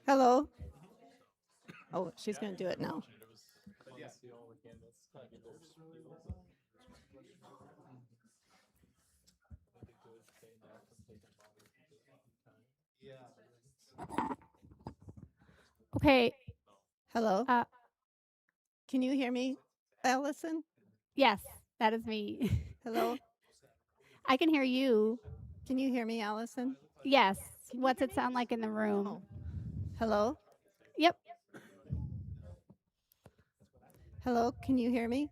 Hello? Oh, she's going to do it now. Okay. Hello? Can you hear me, Allison? Yes, that is me. Hello? I can hear you. Can you hear me, Allison? Yes. What's it sound like in the room? Oh. Hello? Yep. Hello? Can you hear me?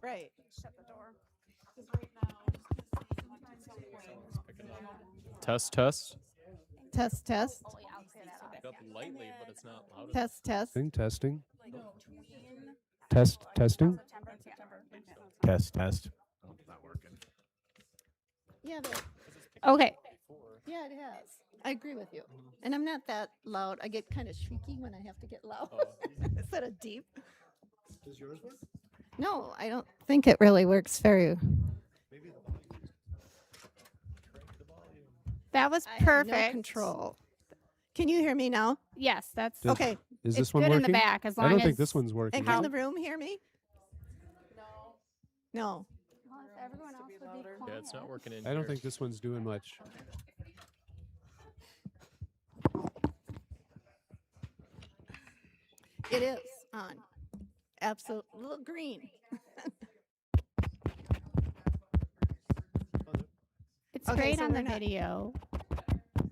Right. Shut the door. Test, test. Test, test. Oh, yeah, I'll clear that off. Pick up lightly, but it's not loud. Test, test. Testing. Testing. Test, test. Oh, not working. Yeah, Okay. yeah, it has. I agree with you. And I'm not that loud. I get kind of shrieky when I have to get loud instead of deep. Does yours work? No, I don't think it really works very. That was I have perfect. no control. Can you hear me now? Yes, that's Does- Okay. Is it's this one good working? in the back as long I don't as think this one's working. And can the room hear me? No. everyone else would be quiet. Yeah, it's not working in I don't here. think this one's doing much. It is on. Absolute little green. It's Okay, great so on we're the not- video.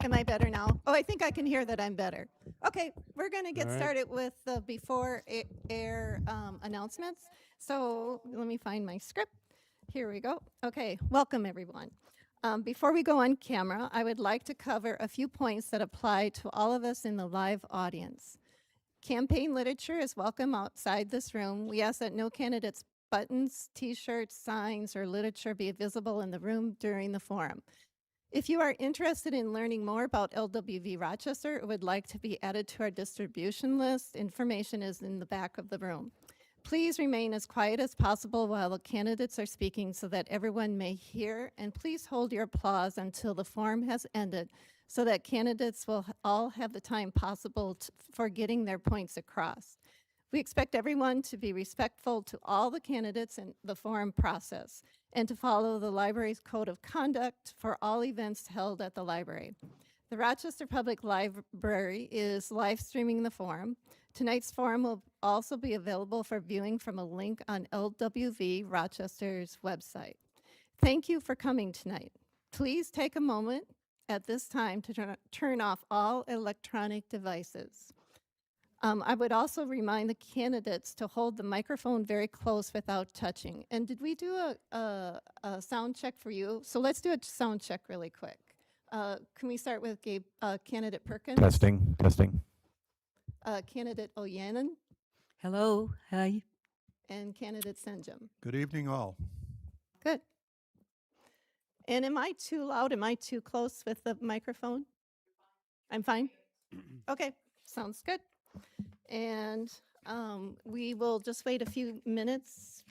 Am I better now? Oh, I think I can hear that I'm better. Okay, we're going to get All right. started with the before air announcements. So let me find my script. Here we go. Okay, welcome everyone. Before we go on camera, I would like to cover a few points that apply to all of us in the live audience. Campaign literature is welcome outside this room. We ask that no candidates' buttons, t-shirts, signs, or literature be visible in the room during the forum. If you are interested in learning more about LWV Rochester or would like to be added to our distribution list, information is in the back of the room. Please remain as quiet as possible while the candidates are speaking so that everyone may hear, and please hold your applause until the forum has ended so that candidates will all have the time possible for getting their points across. We expect everyone to be respectful to all the candidates in the forum process and to follow the library's code of conduct for all events held at the library. The Rochester Public Library is live streaming the forum. Tonight's forum will also be available for viewing from a link on LWV Rochester's website. Thank you for coming tonight. Please take a moment at this time to turn off all electronic devices. I would also remind the candidates to hold the microphone very close without touching. And did we do a sound check for you? So let's do a sound check really quick. Can we start with Gabe, candidate Perkins? Testing, testing. Candidate Ojanen Hello, hi. and candidate Senjem. Good evening, all. Good. And am I too loud? Am I too close with the microphone? I'm fine? Okay, sounds good. And we will just wait a few minutes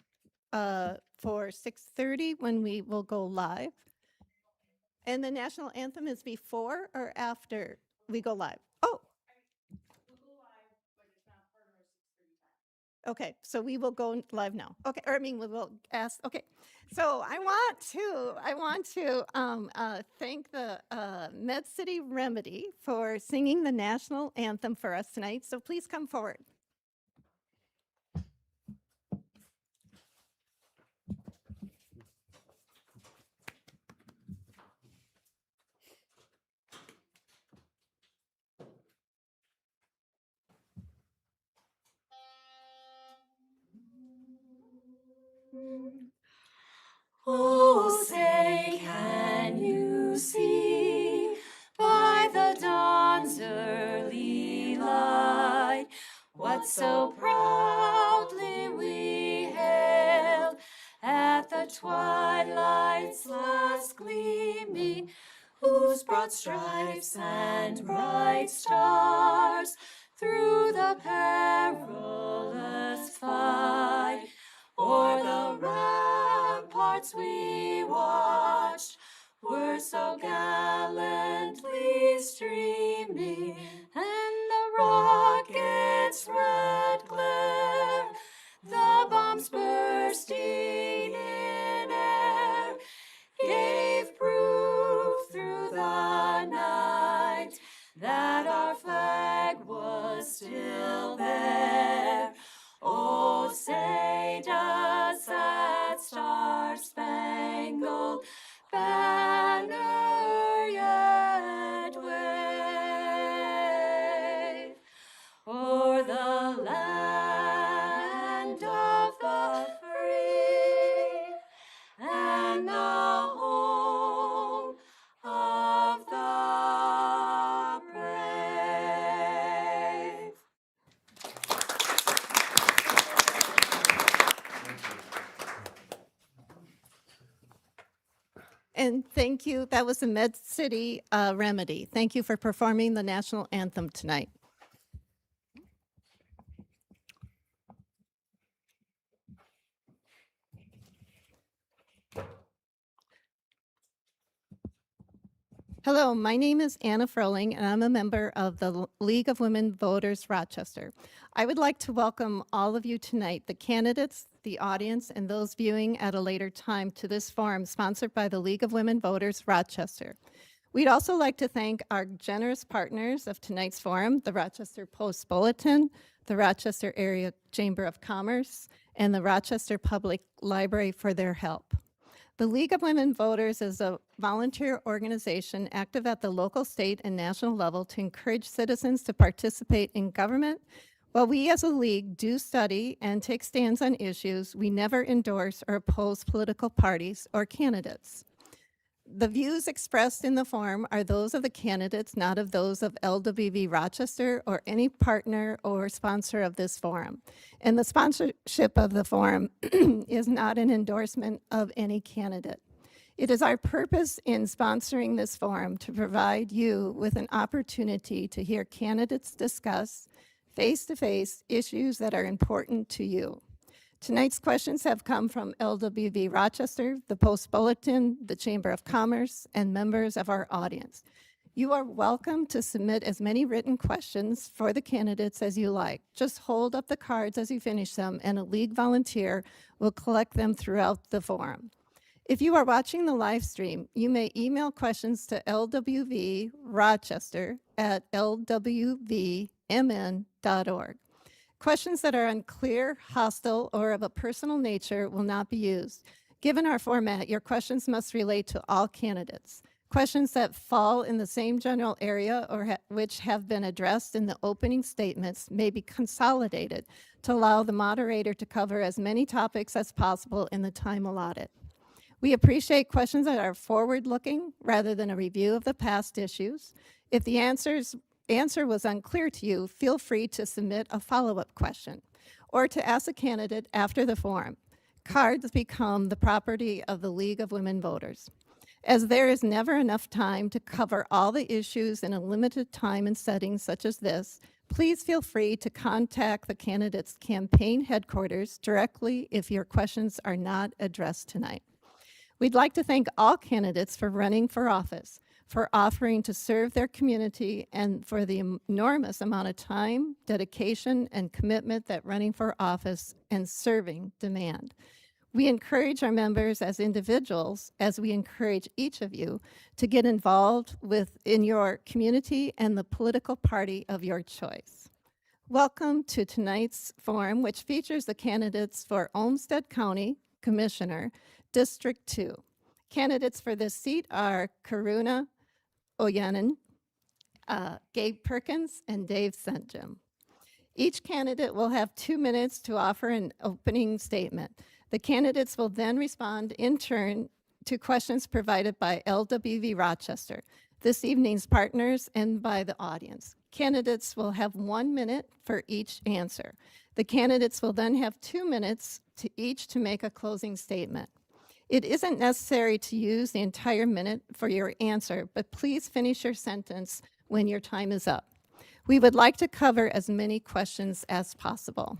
for 6:30 when we will go live. And the national anthem is before or after we go live? Oh. Okay, so we will go live now. Okay, or I mean, we will ask. Okay, so I want to thank the Med City Remedy for singing the national anthem for us tonight. So please come forward. Oh, say, can you see by the dawn's early light what so proudly we hailed at the twilight's last gleaming, whose broad stripes and bright stars through the perilous fight o'er the ramparts we watched, were so gallantly streaming, and the rocket's red glare, the bombs bursting in air, gave proof through the night that our flag was still there. Oh, say does that star-spangled banner yet wave o'er the land of the free and the home of the brave. And thank you. That was the Med City Remedy. Thank you for performing the national anthem tonight. Hello, my name is Anna Froling, and I'm a member of the League of Women Voters Rochester. I would like to welcome all of you tonight, the candidates, the audience, and those viewing at a later time to this forum sponsored by the League of Women Voters Rochester. We'd also like to thank our generous partners of tonight's forum, the Rochester Post Bulletin, the Rochester Area Chamber of Commerce, and the Rochester Public Library for their help. The League of Women Voters is a volunteer organization active at the local, state, and national level to encourage citizens to participate in government. While we as a league do study and take stands on issues, we never endorse or oppose political parties or candidates. The views expressed in the forum are those of the candidates, not of those of LWV Rochester or any partner or sponsor of this forum. And the sponsorship of the forum is not an endorsement of any candidate. It is our purpose in sponsoring this forum to provide you with an opportunity to hear candidates discuss face-to-face issues that are important to you. Tonight's questions have come from LWV Rochester, the Post Bulletin, the Chamber of Commerce, and members of our audience. You are welcome to submit as many written questions for the candidates as you like. Just hold up the cards as you finish them, and a league volunteer will collect them throughout the forum. If you are watching the live stream, you may email questions to lwvrochester@lwvmn.org. Questions that are unclear, hostile, or of a personal nature will not be used. Given our format, your questions must relate to all candidates. Questions that fall in the same general area or which have been addressed in the opening statements may be consolidated to allow the moderator to cover as many topics as possible in the time allotted. We appreciate questions that are forward-looking rather than a review of the past issues. If the answer was unclear to you, feel free to submit a follow-up question or to ask a candidate after the forum. Cards become the property of the League of Women Voters. As there is never enough time to cover all the issues in a limited time and setting such as this, please feel free to contact the candidate's campaign headquarters directly if your questions are not addressed tonight. We'd like to thank all candidates for running for office, for offering to serve their community, and for the enormous amount of time, dedication, and commitment that running for office and serving demand. We encourage our members as individuals, as we encourage each of you to get involved in your community and the political party of your choice. Welcome to tonight's forum, which features the candidates for Olmsted County Commissioner District 2. Candidates for this seat are Karuna Ojanen, Gabe Perkins, and Dave Senjem. Each candidate will have 2 minutes to offer an opening statement. The candidates will then respond in turn to questions provided by LWV Rochester, this evening's partners, and by the audience. Candidates will have 1 minute for each answer. The candidates will then have 2 minutes to each to make a closing statement. It isn't necessary to use the entire minute for your answer, but please finish your sentence when your time is up. We would like to cover as many questions as possible.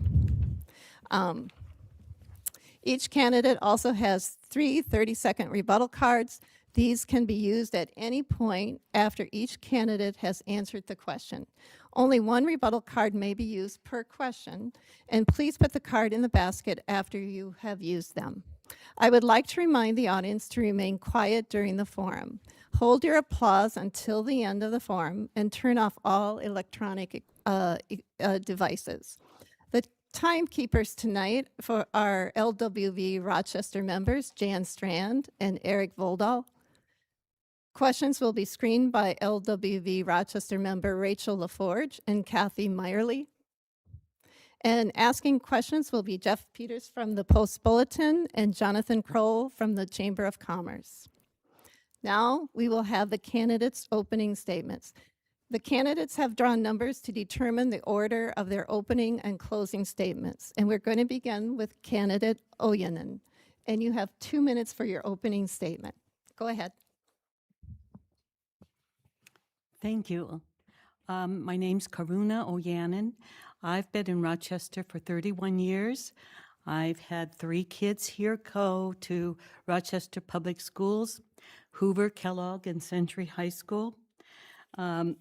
Each candidate also has 3 30-second rebuttal cards. These can be used at any point after each candidate has answered the question. Only one rebuttal card may be used per question, and please put the card in the basket after you have used them. I would like to remind the audience to remain quiet during the forum. Hold your applause until the end of the forum and turn off all electronic devices. The timekeepers tonight for our LWV Rochester members, Jan Strand and Eric Voldal. Questions will be screened by LWV Rochester member Rachel LaForge and Kathy Meyerly. And asking questions will be Jeff Peters from the Post Bulletin and Jonathan Kroll from the Chamber of Commerce. Now we will have the candidates' opening statements. The candidates have drawn numbers to determine the order of their opening and closing statements. And we're going to begin with candidate Ojanen. And you have 2 minutes for your opening statement. Go ahead. Thank you. My name's Karuna Ojanen. I've been in Rochester for 31 years. I've had 3 kids here go to Rochester Public Schools, Hoover, Kellogg, and Century High School. A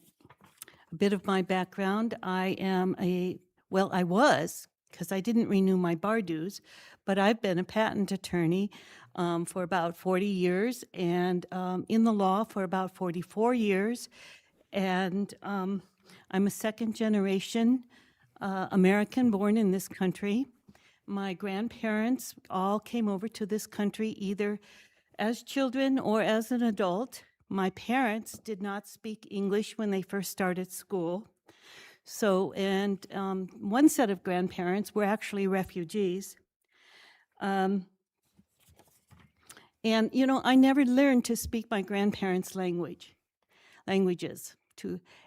bit of my background, I was, because I didn't renew my bar dues, but I've been a patent attorney for about 40 years and in the law for about 44 years. And I'm a second generation American born in this country. My grandparents all came over to this country either as children or as an adult. My parents did not speak English when they first started school. So, and one set of grandparents were actually refugees. And, you know, I never learned to speak my grandparents' languages.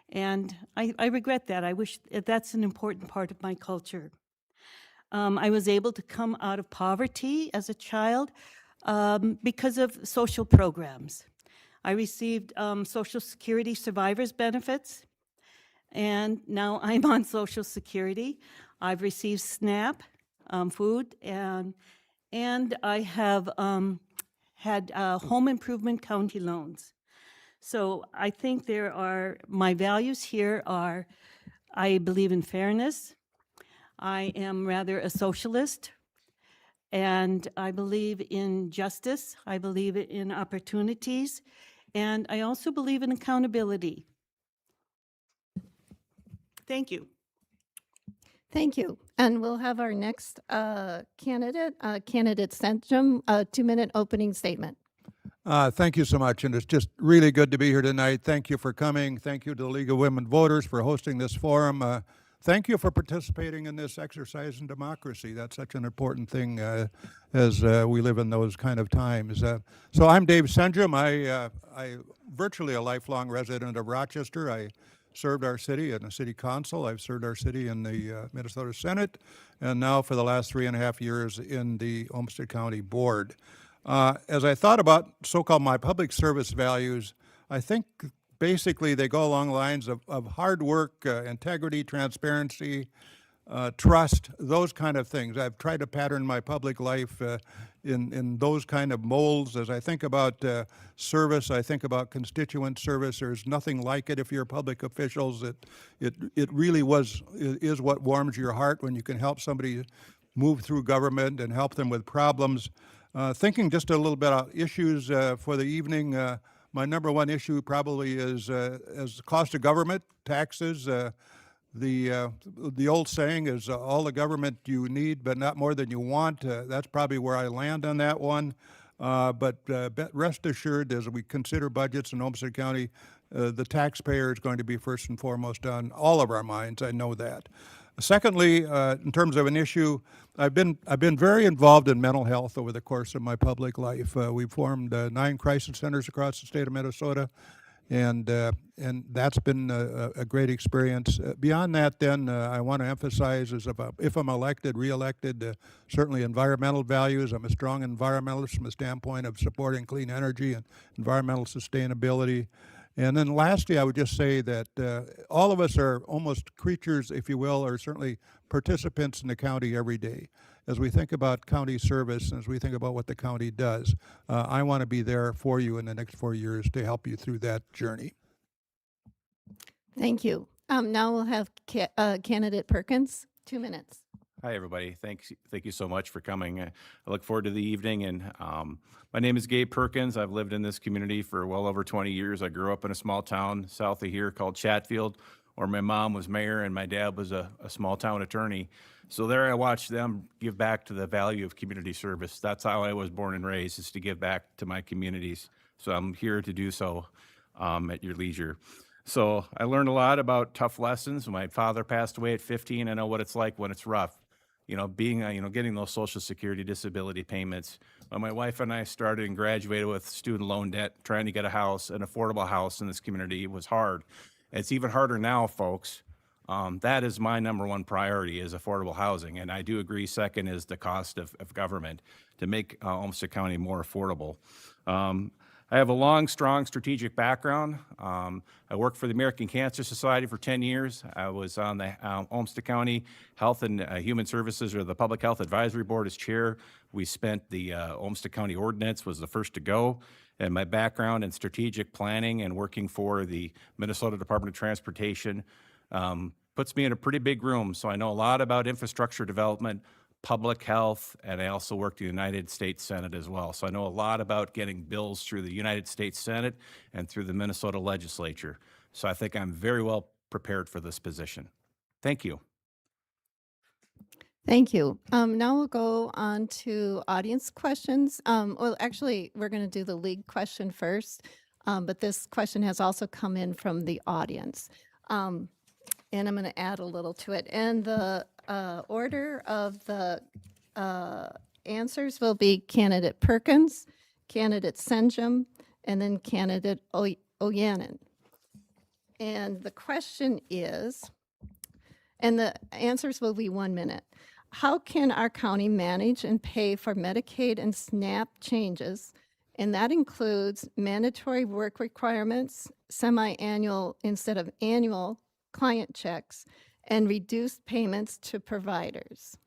And I regret that. I wish that's an important part of my culture. I was able to come out of poverty as a child because of social programs. I received Social Security survivors benefits, and now I'm on Social Security. I've received SNAP food, and I have had home improvement county loans. So I think my values here are, I believe in fairness. I am rather a socialist, and I believe in justice. I believe in opportunities, and I also believe in accountability. Thank you. Thank you. And we'll have our next candidate Senjem, a 2-minute opening statement. Thank you so much, and it's just really good to be here tonight. Thank you for coming. Thank you to the League of Women Voters for hosting this forum. Thank you for participating in this exercise in democracy. That's such an important thing as we live in those kind of times. So I'm Dave Senjem. I virtually a lifelong resident of Rochester. I served our city in the city council. I've served our city in the Minnesota Senate, and now for the last 3.5 years in the Olmsted County Board. As I thought about so-called my public service values, I think basically they go along the lines of hard work, integrity, transparency, trust, those kind of things. I've tried to pattern my public life in those kind of molds. As I think about service, I think about constituent service. There's nothing like it if you're public officials. It really is what warms your heart when you can help somebody move through government and help them with problems. Thinking just a little bit about issues for the evening, my number one issue probably is cost of government, taxes. The old saying is all the government you need, but not more than you want. That's probably where I land on that one. But rest assured, as we consider budgets in Olmsted County, the taxpayer is going to be first and foremost on all of our minds. I know that. Secondly, in terms of an issue, I've been very involved in mental health over the course of my public life. We've formed 9 crisis centers across the state of Minnesota, and that's been a great experience. Beyond that, then, I want to emphasize is if I'm elected, reelected, certainly environmental values. I'm a strong environmentalist from the standpoint of supporting clean energy and environmental sustainability. And then lastly, I would just say that all of us are almost creatures, if you will, or certainly participants in the county every day. as we think about county service, and as we think about what the county does, I want to be there for you in the next 4 years to help you through that journey. Thank you. Now we'll have candidate Perkins, 2 minutes. Hi, everybody. Thank you so much for coming. I look forward to the evening. And my name is Gabe Perkins. I've lived in this community for well over 20 years. I grew up in a small town south of here called Chatfield, where my mom was mayor and my dad was a small town attorney. So there I watched them give back to the value of community service. That's how I was born and raised, is to give back to my communities. So I'm here to do so at your leisure. So I learned a lot about tough lessons. My father passed away at 15. I know what it's like when it's rough. Getting those Social Security disability payments. When my wife and I started and graduated with student loan debt, trying to get a house, an affordable house in this community was hard. It's even harder now, folks. That is my number one priority, is affordable housing. And I do agree, second is the cost of government to make Olmsted County more affordable. I have a long, strong strategic background. I worked for the American Cancer Society for 10 years. I was on the Olmsted County Health and Human Services, or the Public Health Advisory Board, as chair. We spent the Olmsted County Ordinance, was the first to go. And my background in strategic planning and working for the Minnesota Department of Transportation puts me in a pretty big room. So I know a lot about infrastructure development, public health, and I also worked in the United States Senate as well. So I know a lot about getting bills through the United States Senate and through the Minnesota legislature. So I think I'm very well prepared for this position. Thank you. Thank you. Now we'll go on to audience questions. Well, actually, we're going to do the league question first, but this question has also come in from the audience. And I'm going to add a little to it. And the order of the answers will be candidate Perkins, candidate Senjem, and then candidate Ojanen. And the question is, and the answers will be 1 minute. How can our county manage and pay for Medicaid and SNAP changes? And that includes mandatory work requirements, semi-annual instead of annual client checks, and reduced payments to providers.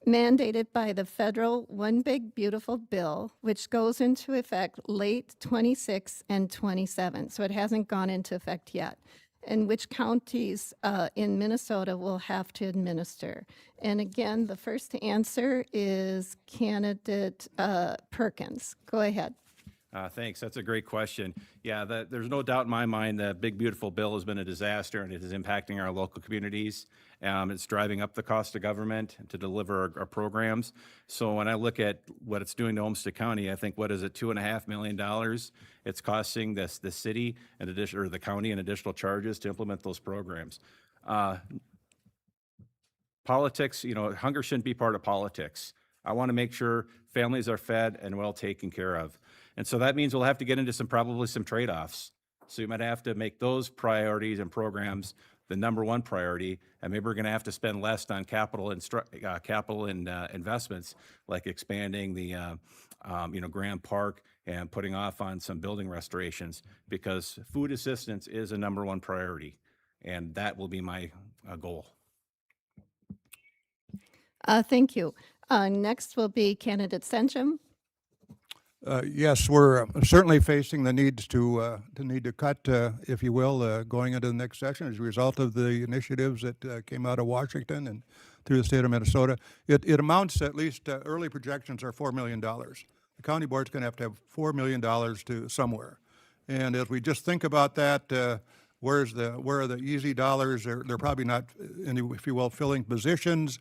Mandated by the federal One Big Beautiful Bill, which goes into effect late 26 and 27. So it hasn't gone into effect yet. And which counties in Minnesota will have to administer. And again, the first answer is candidate Perkins. Go ahead. Thanks. That's a great question. Yeah, there's no doubt in my mind that Big Beautiful Bill has been a disaster, and it is impacting our local communities. It's driving up the cost of government to deliver our programs. So when I look at what it's doing to Olmsted County, I think, what is it, $2.5 million? It's costing the city and or the county in additional charges to implement those programs. Politics, hunger shouldn't be part of politics. I want to make sure families are fed and well taken care of. And so that means we'll have to get into probably some trade-offs. So you might have to make those priorities and programs the number one priority, and maybe we're going to have to spend less on capital and investments, like expanding the Grand Park and putting off on some building restorations, because food assistance is a number one priority, and that will be my goal. Thank you. Next will be candidate Senjem. Yes, we're certainly facing the needs to cut, if you will, going into the next session as a result of the initiatives that came out of Washington and through the state of Minnesota. It amounts, at least early projections are $4 million. The county board's going to have $4 million to somewhere. And as we just think about that, where are the easy dollars? They're probably not, if you will, filling positions.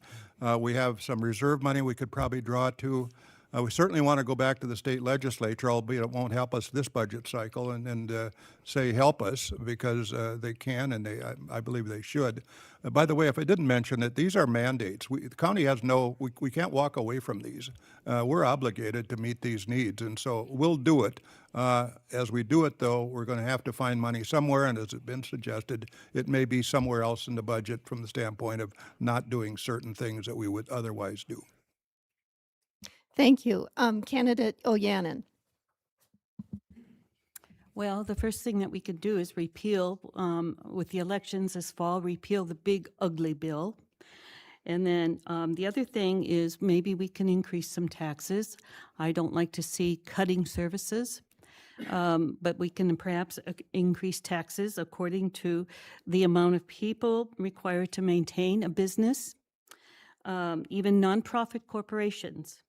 We have some reserve money we could probably draw to. We certainly want to go back to the state legislature, albeit it won't help us this budget cycle, and say help us, because they can, and I believe they should. By the way, if I didn't mention it, these are mandates. The county has we can't walk away from these. We're obligated to meet these needs, and so we'll do it. As we do it, though, we're going to have to find money somewhere, and as it's been suggested, it may be somewhere else in the budget from the standpoint of not doing certain things that we would otherwise do. Thank you. Candidate Ojanen. Well, the first thing that we could do is repeal, with the elections this fall, repeal the big ugly bill. And then the other thing is maybe we can increase some taxes. I don't like to see cutting services, but we can perhaps increase taxes according to the amount of people required to maintain a business, even nonprofit corporations.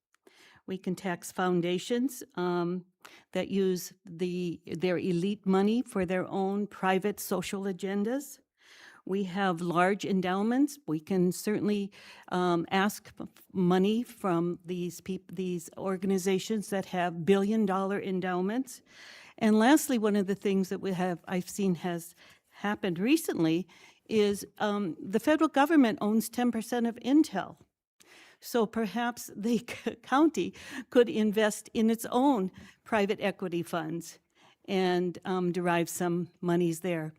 We can tax foundations that use their elite money for their own private social agendas. We have large endowments. We can certainly ask money from these organizations that have billion-dollar endowments. And lastly, one of the things that I've seen has happened recently is the federal government owns 10% of Intel. So perhaps the county could invest in its own private equity funds and derive some monies there.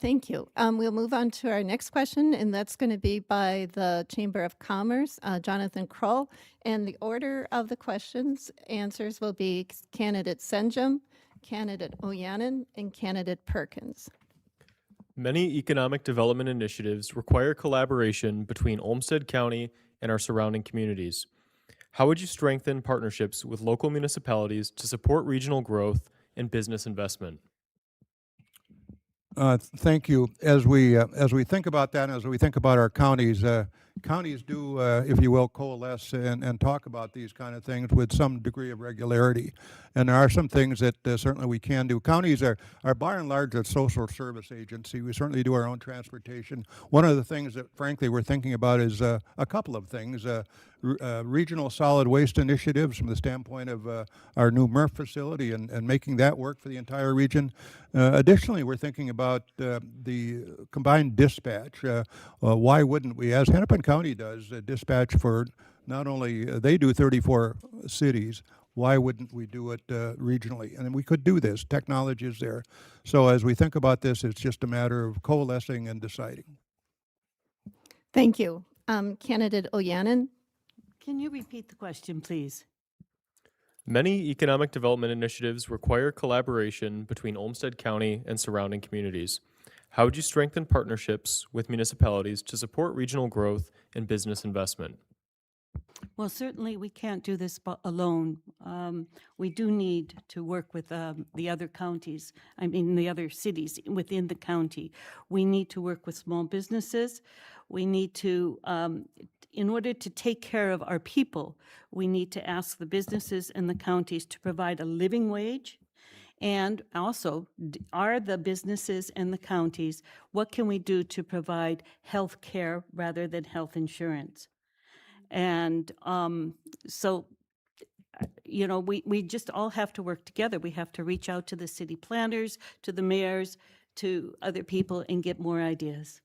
Thank you. We'll move on to our next question, and that's going to be by the Chamber of Commerce, Jonathan Kroll. And the order of the answers will be candidate Senjem, candidate Ojanen, and candidate Perkins. Many economic development initiatives require collaboration between Olmsted County and our surrounding communities. How would you strengthen partnerships with local municipalities to support regional growth and business investment? Thank you. As we think about that, as we think about our counties, counties do, if you will, coalesce and talk about these kind of things with some degree of regularity. And there are some things that certainly we can do. Counties are by and large a social service agency. We certainly do our own transportation. One of the things that, frankly, we're thinking about is a couple of things. Regional solid waste initiatives from the standpoint of our new MRF facility and making that work for the entire region. Additionally, we're thinking about the combined dispatch. Why wouldn't we, as Hennepin County does, dispatch for not only, they do 34 cities, why wouldn't we do it regionally? And we could do this. Technology is there. So as we think about this, it's just a matter of coalescing and deciding. Thank you. Candidate Ojanen. Can you repeat the question, please? Many economic development initiatives require collaboration between Olmsted County and surrounding communities. How would you strengthen partnerships with municipalities to support regional growth and business investment? Well, certainly we can't do this alone. We do need to work with the other counties, the other cities within the county. We need to work with small businesses. We need to, in order to take care of our people, we need to ask the businesses and the counties to provide a living wage. And also, are the businesses and the counties, what can we do to provide health care rather than health insurance? And so, you know, we just all have to work together. We have to reach out to the city planners, to the mayors, to other people and get more ideas.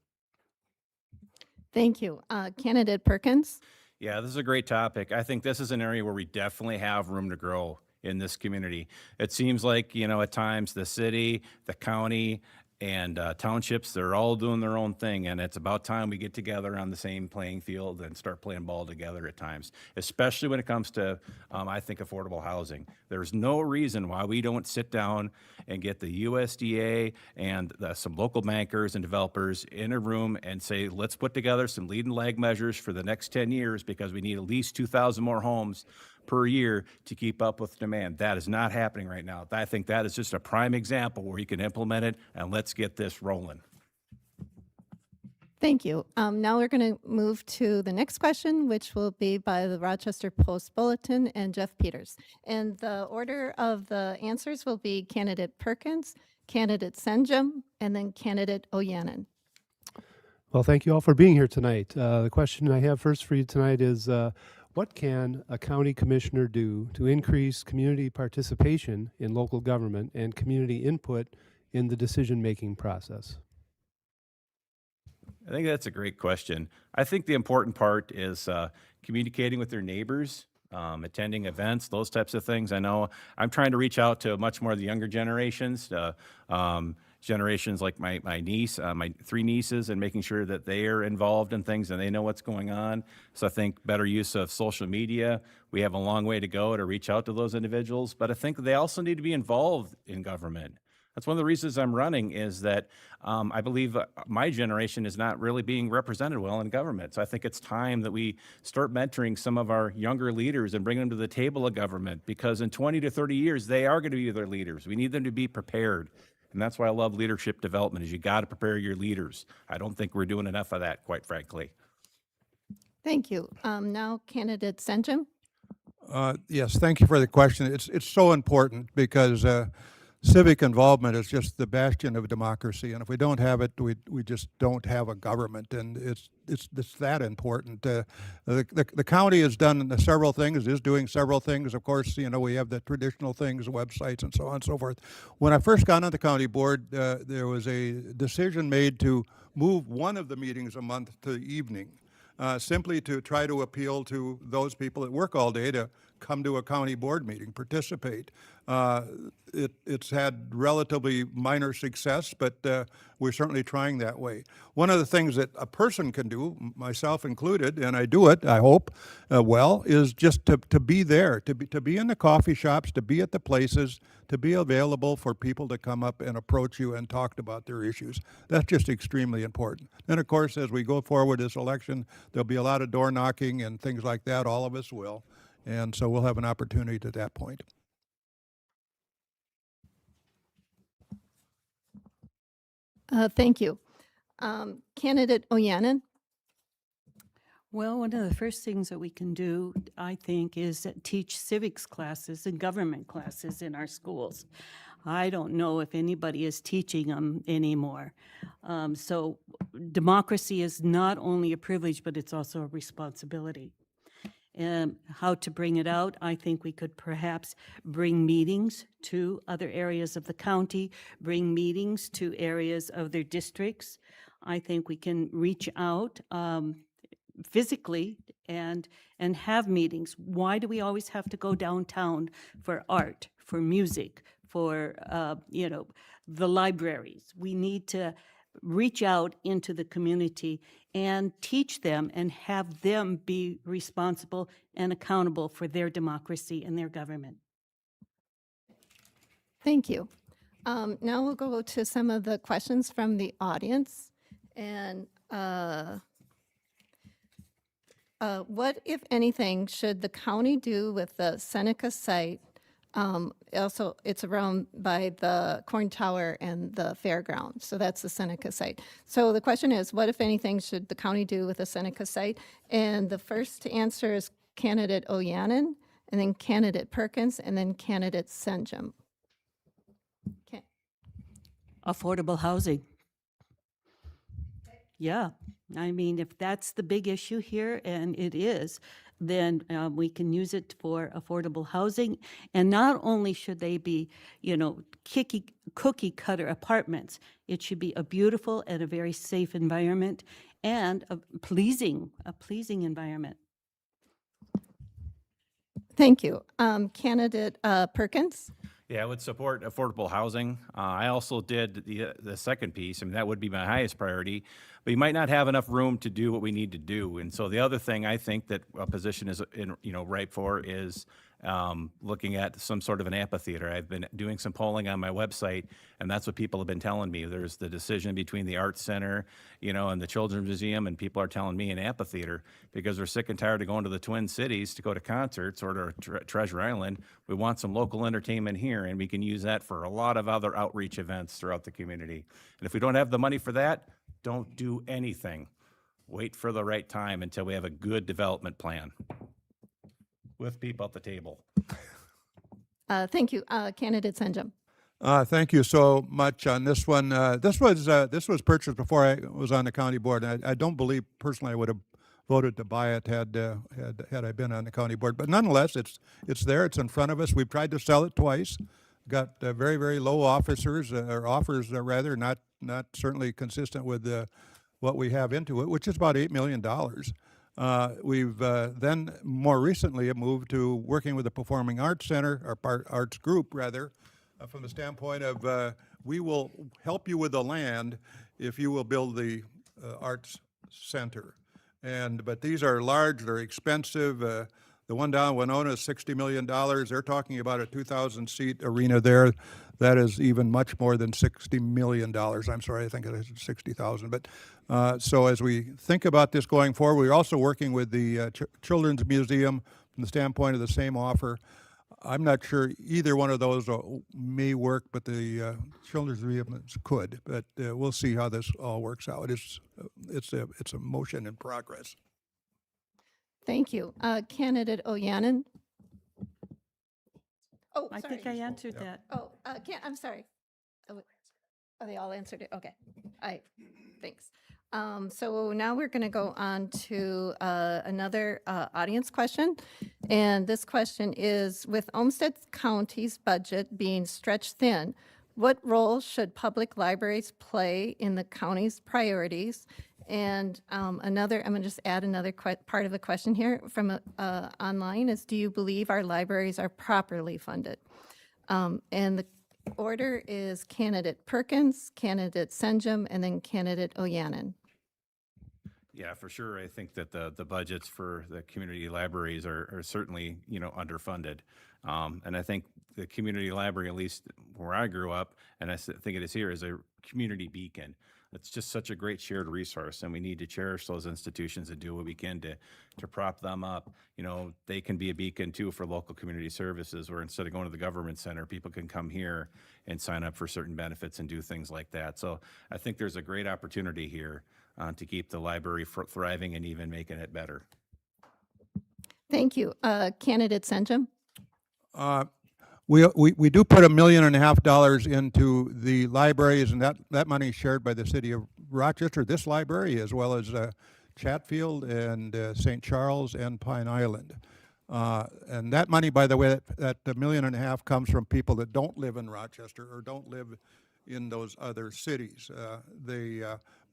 Thank you. Candidate Perkins. Yeah, this is a great topic. I think this is an area where we definitely have room to grow in this community. It seems like, you know, at times the city, the county, and townships, they're all doing their own thing, and it's about time we get together on the same playing field and start playing ball together at times, especially when it comes to, I think, affordable housing. There's no reason why we don't sit down and get the USDA and some local bankers and developers in a room and say, let's put together some lead and lag measures for the next 10 years because we need at least 2,000 more homes per year to keep up with demand. That is not happening right now. I think that is just a prime example where you can implement it, and let's get this rolling. Thank you. Now we're going to move to the next question, which will be by the Rochester Post Bulletin and Jeff Peters. And the order of the answers will be candidate Perkins, candidate Senjem, and then candidate Ojanen. Well, thank you all for being here tonight. The question I have first for you tonight is, what can a county commissioner do to increase community participation in local government and community input in the decision-making process? I think that's a great question. I think the important part is communicating with their neighbors, attending events, those types of things. I know I'm trying to reach out to much more of the younger generations, generations like my niece, my 3 nieces, and making sure that they are involved in things and they know what's going on. So I think better use of social media. We have a long way to go to reach out to those individuals, but I think they also need to be involved in government. That's one of the reasons I'm running is that I believe my generation is not really being represented well in government. So I think it's time that we start mentoring some of our younger leaders and bring them to the table of government, because in 20 to 30 years, they are going to be their leaders. We need them to be prepared. And that's why I love leadership development, is you got to prepare your leaders. I don't think we're doing enough of that, quite frankly. Thank you. Now, candidate Senjem. Yes, thank you for the question. It's so important because civic involvement is just the bastion of democracy, and if we don't have it, we just don't have a government, and it's that important. The county has done several things, is doing several things. Of course, you know, we have the traditional things, websites, and so on and so forth. When I first got on the county board, there was a decision made to move one of the meetings a month to the evening. Simply to try to appeal to those people that work all day to come to a county board meeting, participate. It's had relatively minor success, but we're certainly trying that way. One of the things that a person can do, myself included, and I do it, I hope, well, is just to be there, to be in the coffee shops, to be at the places, to be available for people to come up and approach you and talk about their issues. That's just extremely important. Then, of course, as we go forward this election, there'll be a lot of door knocking and things like that. All of us will. And so we'll have an opportunity at that point. Thank you. Candidate Ojanen. Well, one of the first things that we can do, I think, is teach civics classes and government classes in our schools. I don't know if anybody is teaching them anymore. So democracy is not only a privilege, but it's also a responsibility. And how to bring it out, I think we could perhaps bring meetings to other areas of the county, bring meetings to areas of their districts. I think we can reach out physically and have meetings. Why do we always have to go downtown for art, for music, for the libraries? We need to reach out into the community and teach them and have them be responsible and accountable for their democracy and their government. Thank you. Now we'll go to some of the questions from the audience. And what, if anything, should the county do with the Seneca site? Also, it's around by the Corn Tower and the fairground. So that's the Seneca site. So the question is, what, if anything, should the county do with the Seneca site? And the first to answer is candidate Ojanen, and then candidate Perkins, and then candidate Senjem. Okay. Affordable housing. Yeah, I mean, if that's the big issue here, and it is, then we can use it for affordable housing. And not only should they be, cookie cutter apartments, it should be a beautiful and a very safe environment and a pleasing environment. Thank you. Candidate Perkins? Yeah, I would support affordable housing. I also did the second piece. I mean, that would be my highest priority, but you might not have enough room to do what we need to do. And so the other thing I think that a position is ripe for is looking at some sort of an amphitheater. I've been doing some polling on my website, and that's what people have been telling me. There's the decision between the Arts Center, and the Children's Museum, and people are telling me an amphitheater because they're sick and tired of going to the Twin Cities to go to concerts or to Treasure Island. We want some local entertainment here, and we can use that for a lot of other outreach events throughout the community. And if we don't have the money for that, don't do anything. Wait for the right time until we have a good development plan with people at the table. Thank you. Candidate Senjem. Thank you so much on this one. This was purchased before I was on the county board. I don't believe personally I would have voted to buy it had I been on the county board. But nonetheless, it's there. It's in front of us. We've tried to sell it twice. Got very, very low offers, rather, not certainly consistent with what we have into it, which is about $8 million. We've then more recently moved to working with the Performing Arts Center, or Arts Group rather, from the standpoint of we will help you with the land if you will build the Arts Center. But these are large, they're expensive. The one down in Winona is $60 million. They're talking about a 2,000-seat arena there. That is even much more than $60 million. I'm sorry, I think it is 60,000. But so as we think about this going forward, we're also working with the Children's Museum from the standpoint of the same offer. I'm not sure either one of those may work, but the Children's Museum could. But we'll see how this all works out. It's a motion in progress. Thank you. Candidate Ojanen? Oh, I sorry. think I answered that. Oh, I'm sorry. Oh, they all answered it? Okay. Thanks. So now we're going to go on to another audience question. And this question is, with Olmsted County's budget being stretched thin, what role should public libraries play in the county's priorities? And I'm going to just add another part of the question here from online is, do you believe our libraries are properly funded? And the order is candidate Perkins, candidate Senjem, and then candidate Ojanen. Yeah, for sure. I think that the budgets for the community libraries are certainly, underfunded. And I think the community library, at least where I grew up, and I think it is here, is a community beacon. It's just such a great shared resource, and we need to cherish those institutions and do what we can to prop them up. They can be a beacon too for local community services, where instead of going to the government center, people can come here and sign up for certain benefits and do things like that. So I think there's a great opportunity here to keep the library thriving and even making it better. Thank you. Candidate Senjem? We do put $1.5 million into the libraries, and that money is shared by the city of Rochester, this library, as well as Chatfield and St. Charles and Pine Island. And that money, by the way, that $1.5 million comes from people that don't live in Rochester or don't live in those other cities.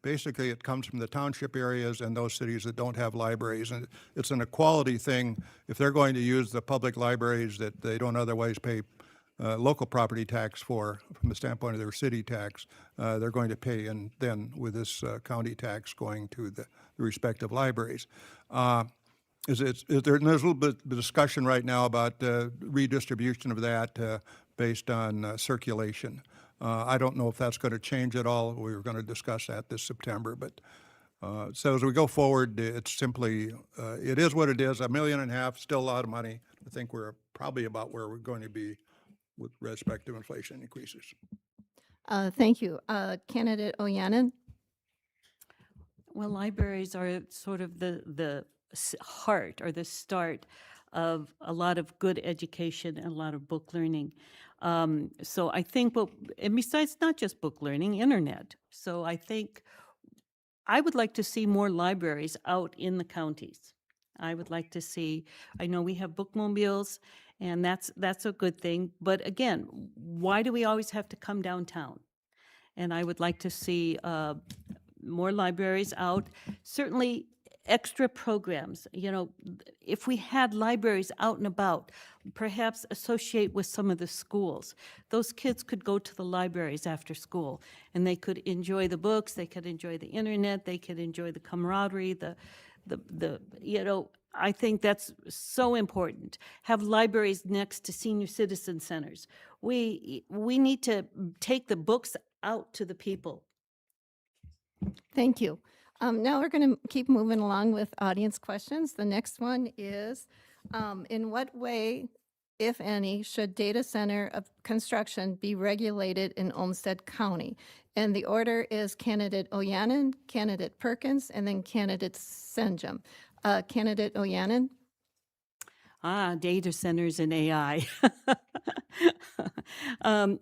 Basically, it comes from the township areas and those cities that don't have libraries. And it's an equality thing. If they're going to use the public libraries that they don't otherwise pay local property tax for, from the standpoint of their city tax, they're going to pay, and then with this county tax going to the respective libraries. There's a little bit of discussion right now about redistribution of that based on circulation. I don't know if that's going to change at all. We were going to discuss that this September, but so as we go forward, it's simply, it is what it is. $1.5 million, still a lot of money. I think we're probably about where we're going to be with respect to inflation increases. Thank you. Candidate Ojanen? Well, libraries are sort of the heart or the start of a lot of good education and a lot of book learning. So I think, and besides not just book learning, internet. So I think I would like to see more libraries out in the counties. I would like to see, I know we have bookmobiles, and that's a good thing. But again, why do we always have to come downtown? And I would like to see more libraries out. Certainly extra programs, if we had libraries out and about, perhaps associate with some of the schools. Those kids could go to the libraries after school, and they could enjoy the books, they could enjoy the internet, they could enjoy the camaraderie, I think that's so important. Have libraries next to senior citizen centers. We need to take the books out to the people. Thank you. Now we're going to keep moving along with audience questions. The next one is, in what way, if any, should data center of construction be regulated in Olmsted County? And the order is candidate Ojanen, candidate Perkins, and then candidate Senjem. Candidate Ojanen? Data centers and AI.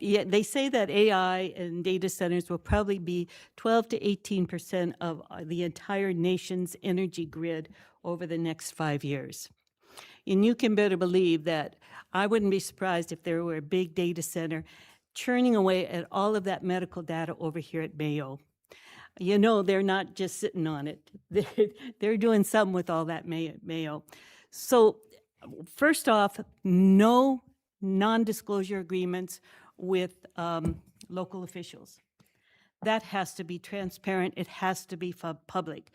Yeah, they say that AI and data centers will probably be 12 to 18% of the entire nation's energy grid over the next 5 years. And you can better believe that I wouldn't be surprised if there were a big data center churning away at all of that medical data over here at Mayo. They're not just sitting on it. They're doing something with all that Mayo. So first off, no non-disclosure agreements with local officials. that has to be transparent. It has to be public.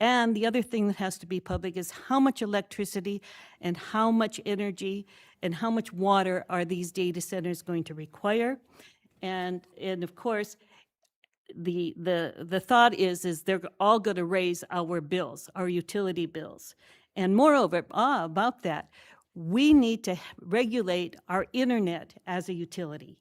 And the other thing that has to be public is how much electricity and how much energy and how much water are these data centers going to require. And of course, the thought is they're all going to raise our bills, our utility bills. And moreover, about that, we need to regulate our internet as a utility.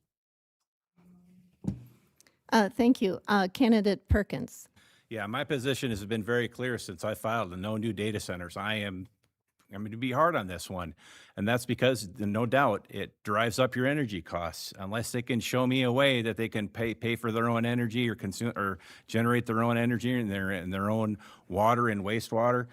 Thank you. Candidate Perkins. Yeah, my position has been very clear since I filed the no new data centers. I'm going to be hard on this one. And that's because, no doubt, it drives up your energy costs. Unless they can show me a way that they can pay for their own energy or consume or generate their own energy and their own water and wastewater,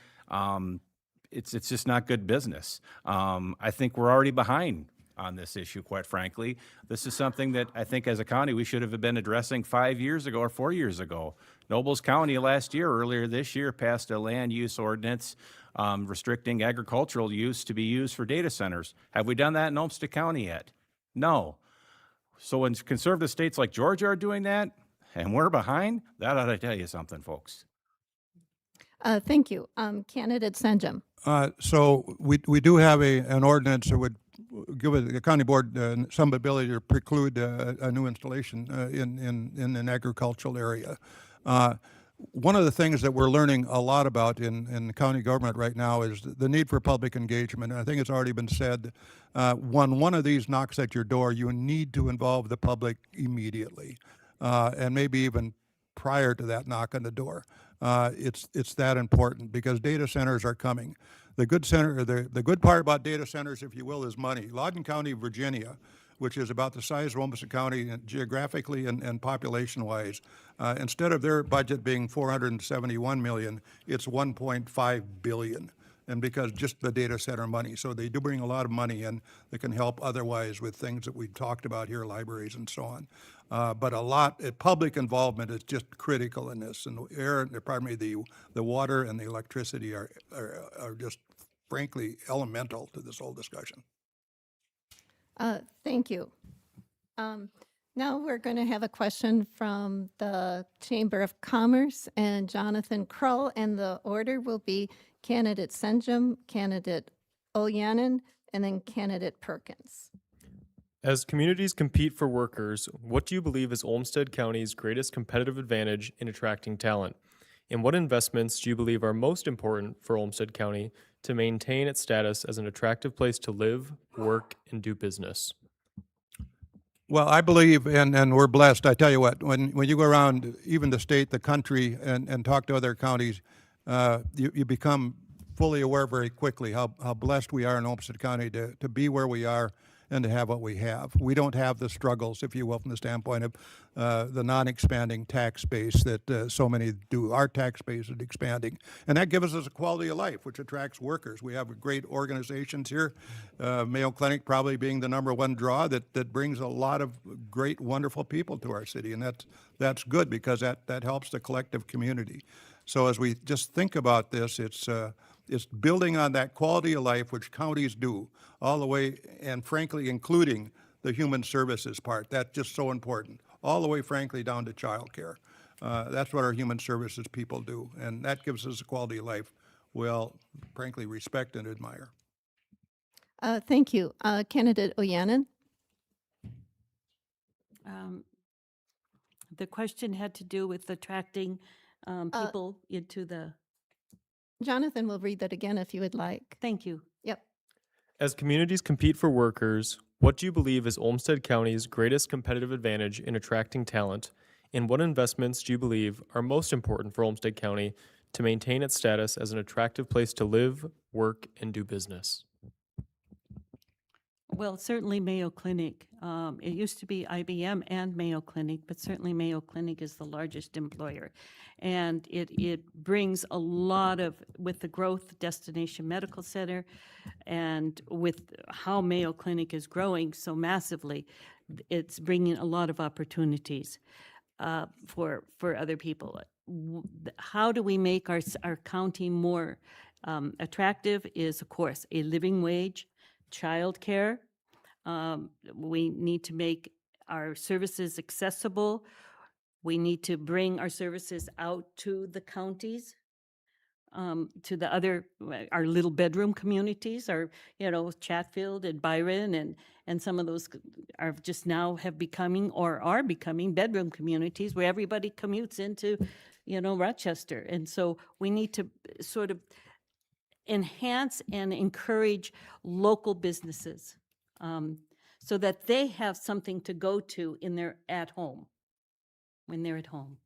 it's just not good business. I think we're already behind on this issue, quite frankly. This is something that I think as a county we should have been addressing 5 years ago or 4 years ago. Nobles County earlier this year, passed a land use ordinance restricting agricultural use to be used for data centers. Have we done that in Olmsted County yet? No. So when conservative states like Georgia are doing that and we're behind, that ought to tell you something, folks. Thank you. Candidate Senjem. So we do have an ordinance that would give the county board some ability to preclude a new installation in an agricultural area. One of the things that we're learning a lot about in the county government right now is the need for public engagement. And I think it's already been said, when one of these knocks at your door, you need to involve the public immediately, and maybe even prior to that knock on the door. It's that important because data centers are coming. The good part about data centers, if you will, is money. Loudoun County, Virginia, which is about the size of Olmsted County geographically and population-wise, instead of their budget being $471 million, it's $1.5 billion. And because just the data center money. So they do bring a lot of money in that can help otherwise with things that we talked about here, libraries and so on. But public involvement is just critical in this. And the water and the electricity are just frankly elemental to this whole discussion. Thank you. Now we're going to have a question from the Chamber of Commerce and Jonathan Krull, and the order will be Candidate Senjem, Candidate Ojanen, and then Candidate Perkins. As communities compete for workers, what do you believe is Olmsted County's greatest competitive advantage in attracting talent? And what investments do you believe are most important for Olmsted County to maintain its status as an attractive place to live, work, and do business? Well, I believe, and we're blessed, I tell you what, when you go around even the state, the country, and talk to other counties, you become fully aware very quickly how blessed we are in Olmsted County to be where we are and to have what we have. We don't have the struggles, if you will, from the standpoint of the non-expanding tax base that so many do. Our tax base is expanding. And that gives us a quality of life, which attracts workers. We have great organizations here, Mayo Clinic probably being the #1 draw that brings a lot of great, wonderful people to our city. And that's good because that helps the collective community. So as we just think about this, it's building on that quality of life, which counties do, all the way, and frankly, including the human services part. That's just so important, all the way, frankly, down to childcare. That's what our human services people do, and that gives us a quality of life we'll, frankly, respect and admire. Thank you. Candidate Ojanen? The question had to do with attracting people into the, Jonathan will read that again if you would like. thank you. Yep. As communities compete for workers, what do you believe is Olmsted County's greatest competitive advantage in attracting talent? And what investments do you believe are most important for Olmsted County to maintain its status as an attractive place to live, work, and do business? Well, certainly Mayo Clinic. It used to be IBM and Mayo Clinic, but certainly Mayo Clinic is the largest employer. And it brings a lot of, with the growth Destination Medical Center and with how Mayo Clinic is growing so massively, it's bringing a lot of opportunities for other people. How do we make our county more attractive is, of course, a living wage, childcare. We need to make our services accessible. We need to bring our services out to the counties, to the other, our little bedroom communities, our, Chatfield and Byron and some of those are just now have becoming or are becoming bedroom communities where everybody commutes into, Rochester. And so we need to sort of enhance and encourage local businesses so that they have something to go to in their at home, when they're at home.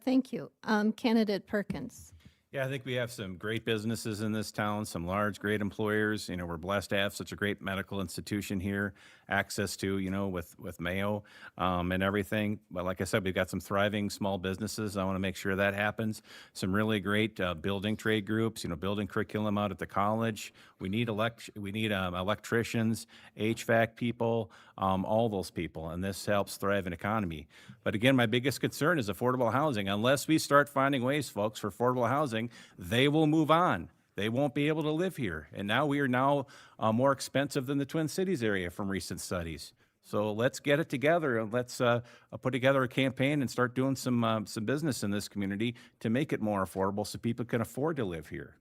Thank you. Candidate Perkins. Yeah, I think we have some great businesses in this town, some large, great employers. We're blessed to have such a great medical institution here, access to, with Mayo and everything. But like I said, we've got some thriving small businesses. I want to make sure that happens. Some really great building trade groups, building curriculum out at the college. We need electricians, HVAC people, all those people, and this helps thrive an economy. But again, my biggest concern is affordable housing. Unless we start finding ways, folks, for affordable housing, they will move on. They won't be able to live here. And now we are more expensive than the Twin Cities area from recent studies. So let's get it together and let's put together a campaign and start doing some business in this community to make it more affordable so people can afford to live here.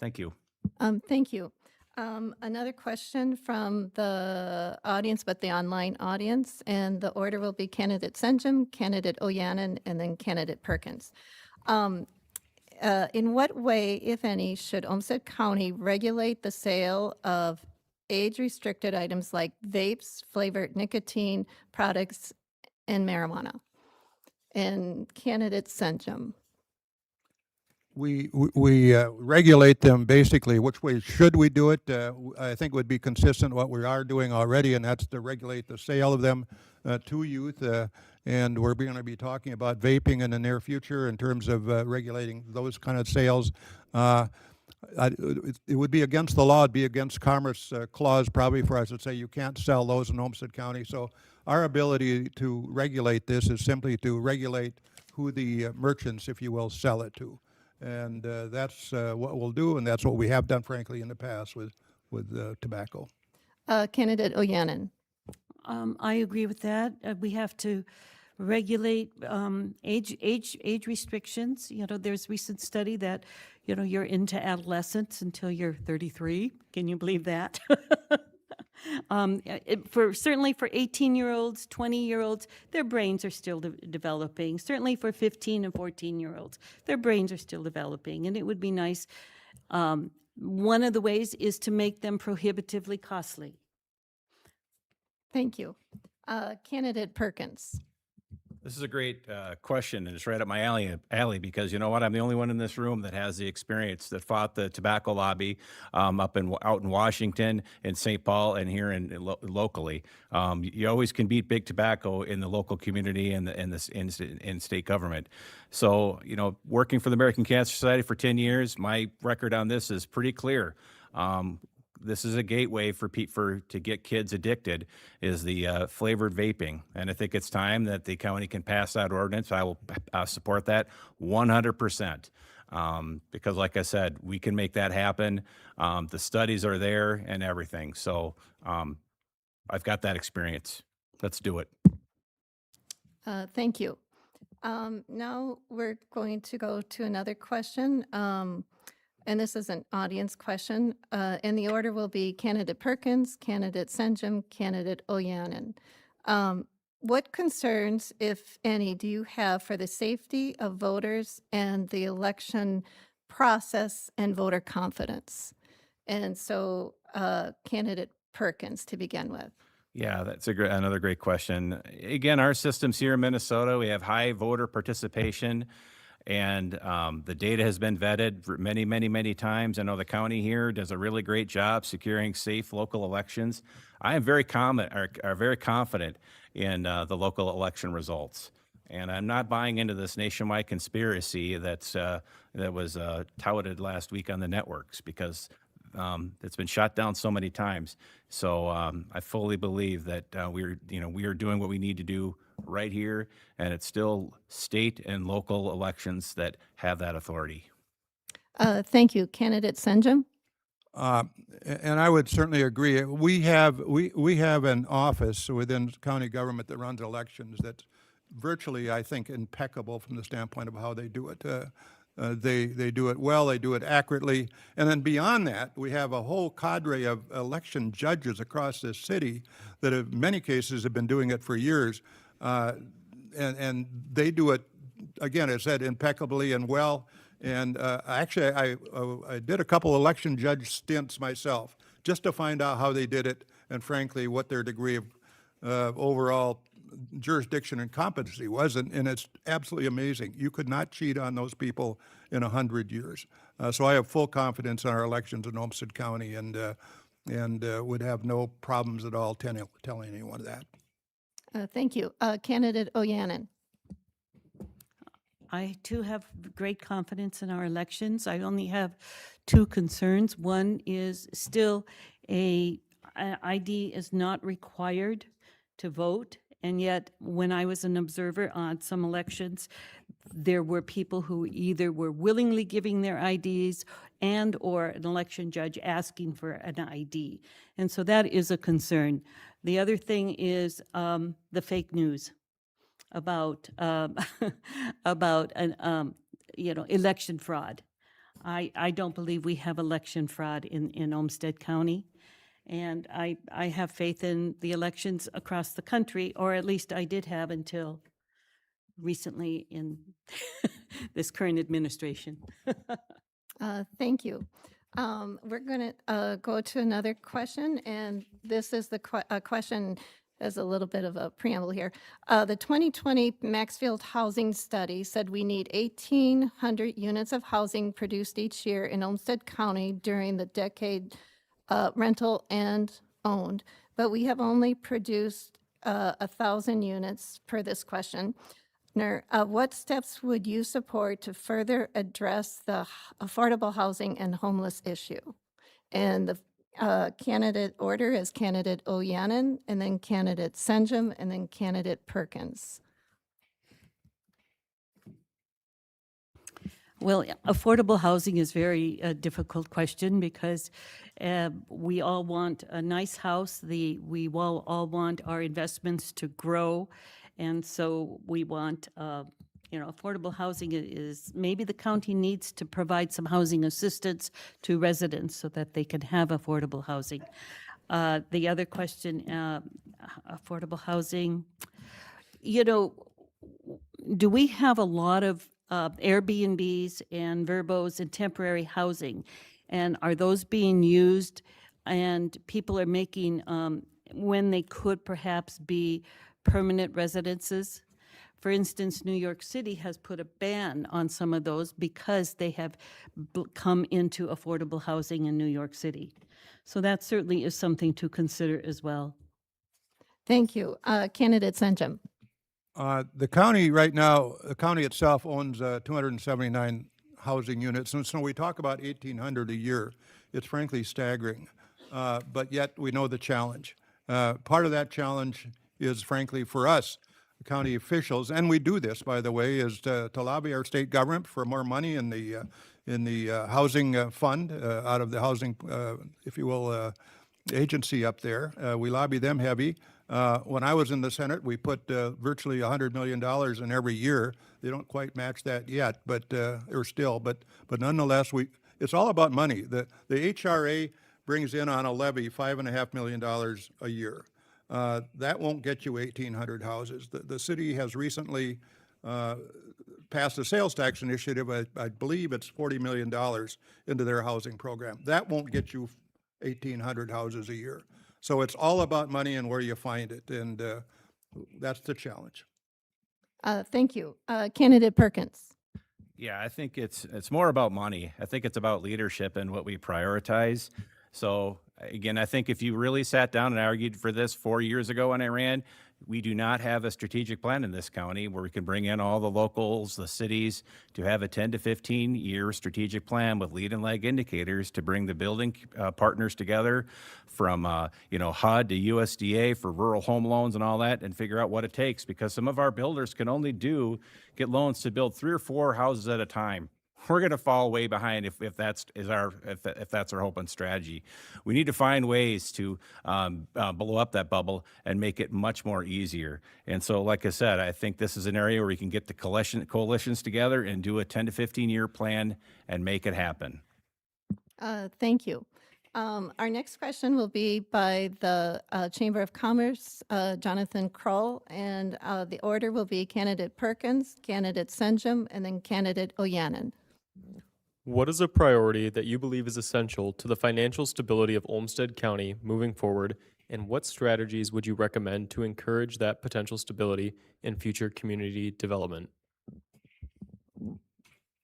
Thank you. Thank you. Another question from the audience, but the online audience, and the order will be candidate Senjem, candidate Ojanen, and then candidate Perkins. In what way, if any, should Olmsted County regulate the sale of age-restricted items like vapes, flavored nicotine products, and marijuana? And candidate Senjem. We regulate them basically. Which way should we do it? I think it would be consistent what we are doing already, and that's to regulate the sale of them to youth. And we're going to be talking about vaping in the near future in terms of regulating those kind of sales. It would be against the law. It'd be against Commerce Clause probably for us to say you can't sell those in Olmsted County. So our ability to regulate this is simply to regulate who the merchants, if you will, sell it to. And that's what we'll do, and that's what we have done, frankly, in the past with tobacco. Candidate Ojanen. I agree with that. We have to regulate age restrictions. There's recent study that, you're into adolescence until you're 33. Can you believe that? Certainly for 18-year-olds, 20-year-olds, their brains are still developing. Certainly for 15 and 14-year-olds, their brains are still developing. And it would be nice. One of the ways is to make them prohibitively costly. Thank you. Candidate Perkins. This is a great question, and it's right up my alley because you know what? I'm the only one in this room that has the experience that fought the tobacco lobby out in Washington, in St. Paul, and here locally. You always can beat big tobacco in the local community and in state government. So, working for the American Cancer Society for 10 years, my record on this is pretty clear. This is a gateway to get kids addicted, is the flavored vaping. And I think it's time that the county can pass that ordinance. I will support that 100%. Because like I said, we can make that happen. The studies are there and everything. So I've got that experience. Let's do it. Thank you. Now we're going to go to another question. And this is an audience question. And the order will be candidate Perkins, candidate Senjem, candidate Ojanen. What concerns, if any, do you have for the safety of voters and the election process and voter confidence? And so candidate Perkins to begin with. Yeah, that's another great question. Again, our systems here in Minnesota, we have high voter participation. And the data has been vetted for many, many, many times. I know the county here does a really great job securing safe local elections. I am very confident in the local election results. And I'm not buying into this nationwide conspiracy that was touted last week on the networks because it's been shot down so many times. So I fully believe that we are doing what we need to do right here, and it's still state and local elections that have that authority. Thank you. Candidate Senjem? And I would certainly agree. We have an office within county government that runs elections that's virtually, I think, impeccable from the standpoint of how they do it. They do it well, they do it accurately. And then beyond that, we have a whole cadre of election judges across this city that in many cases have been doing it for years. And they do it, again, as I said, impeccably and well. And actually, I did a couple election judge stints myself just to find out how they did it and frankly what their degree of overall jurisdiction and competency was. And it's absolutely amazing. You could not cheat on those people in 100 years. So I have full confidence in our elections in Olmsted County and would have no problems at all telling anyone that. Thank you. Candidate Ojanen. I too have great confidence in our elections. I only have two concerns. One is still a ID is not required to vote. And yet, when I was an observer on some elections, there were people who either were willingly giving their IDs and or an election judge asking for an ID. And so that is a concern. The other thing is the fake news about about an election fraud. I don't believe we have election fraud in Olmsted County, and I have faith in the elections across the country, or at least I did have until recently in this current administration. Thank you. We're going to go to another question, and this is the question. As a little bit of a preamble here. The 2020 Maxfield Housing Study said we need 1,800 units of housing produced each year in Olmsted County during the decade, rental and owned, but we have only produced 1,000 units per this question. What steps would you support to further address the affordable housing and homeless issue? And the candidate order is candidate Ojanen, and then candidate Senjem, and then candidate Perkins. Well, affordable housing is very difficult question because we all want a nice house. We all want our investments to grow, and so we want affordable housing is, maybe the county needs to provide some housing assistance to residents so that they can have affordable housing. The other question, affordable housing, do we have a lot of Airbnbs and verbos and temporary housing? And are those being used and people are making, when they could perhaps be permanent residences? For instance, New York City has put a ban on some of those because they have come into affordable housing in New York City. So that certainly is something to consider as well. Thank you. Candidate Senjem. The county right now, the county itself owns 279 housing units, and so we talk about 1,800 a year. It's frankly staggering, but yet we know the challenge. Part of that challenge is frankly for us, county officials, and we do this, by the way, is to lobby our state government for more money in the housing fund out of the housing, if you will, agency up there. We lobby them heavy. When I was in the Senate, we put virtually $100 million in every year. They don't quite match that yet, but nonetheless, it's all about money. The HRA brings in on a levy $5.5 million a year. That won't get you 1,800 houses. The city has recently passed a sales tax initiative. I believe it's $40 million into their housing program. That won't get you 1,800 houses a year. So it's all about money and where you find it, and that's the challenge. Thank you. Candidate Perkins. Yeah, I think it's more about money. I think it's about leadership and what we prioritize. So again, I think if you really sat down and argued for this 4 years ago when I ran, we do not have a strategic plan in this county where we can bring in all the locals, the cities, to have a 10 to 15 year strategic plan with lead and lag indicators to bring the building partners together from HUD to USDA for rural home loans and all that, and figure out what it takes, because some of our builders can only get loans to build 3 or 4 houses at a time. we're going to fall way behind if that's our hope and strategy. We need to find ways to blow up that bubble and make it much more easier. And so, like I said, I think this is an area where we can get the coalitions together and do a 10 to 15-year plan and make it happen. Thank you. Our next question will be by the Chamber of Commerce, Jonathan Kroll, and the order will be candidate Perkins, candidate Senjem, and then candidate Ojanen. What is a priority that you believe is essential to the financial stability of Olmsted County moving forward, and what strategies would you recommend to encourage that potential stability in future community development?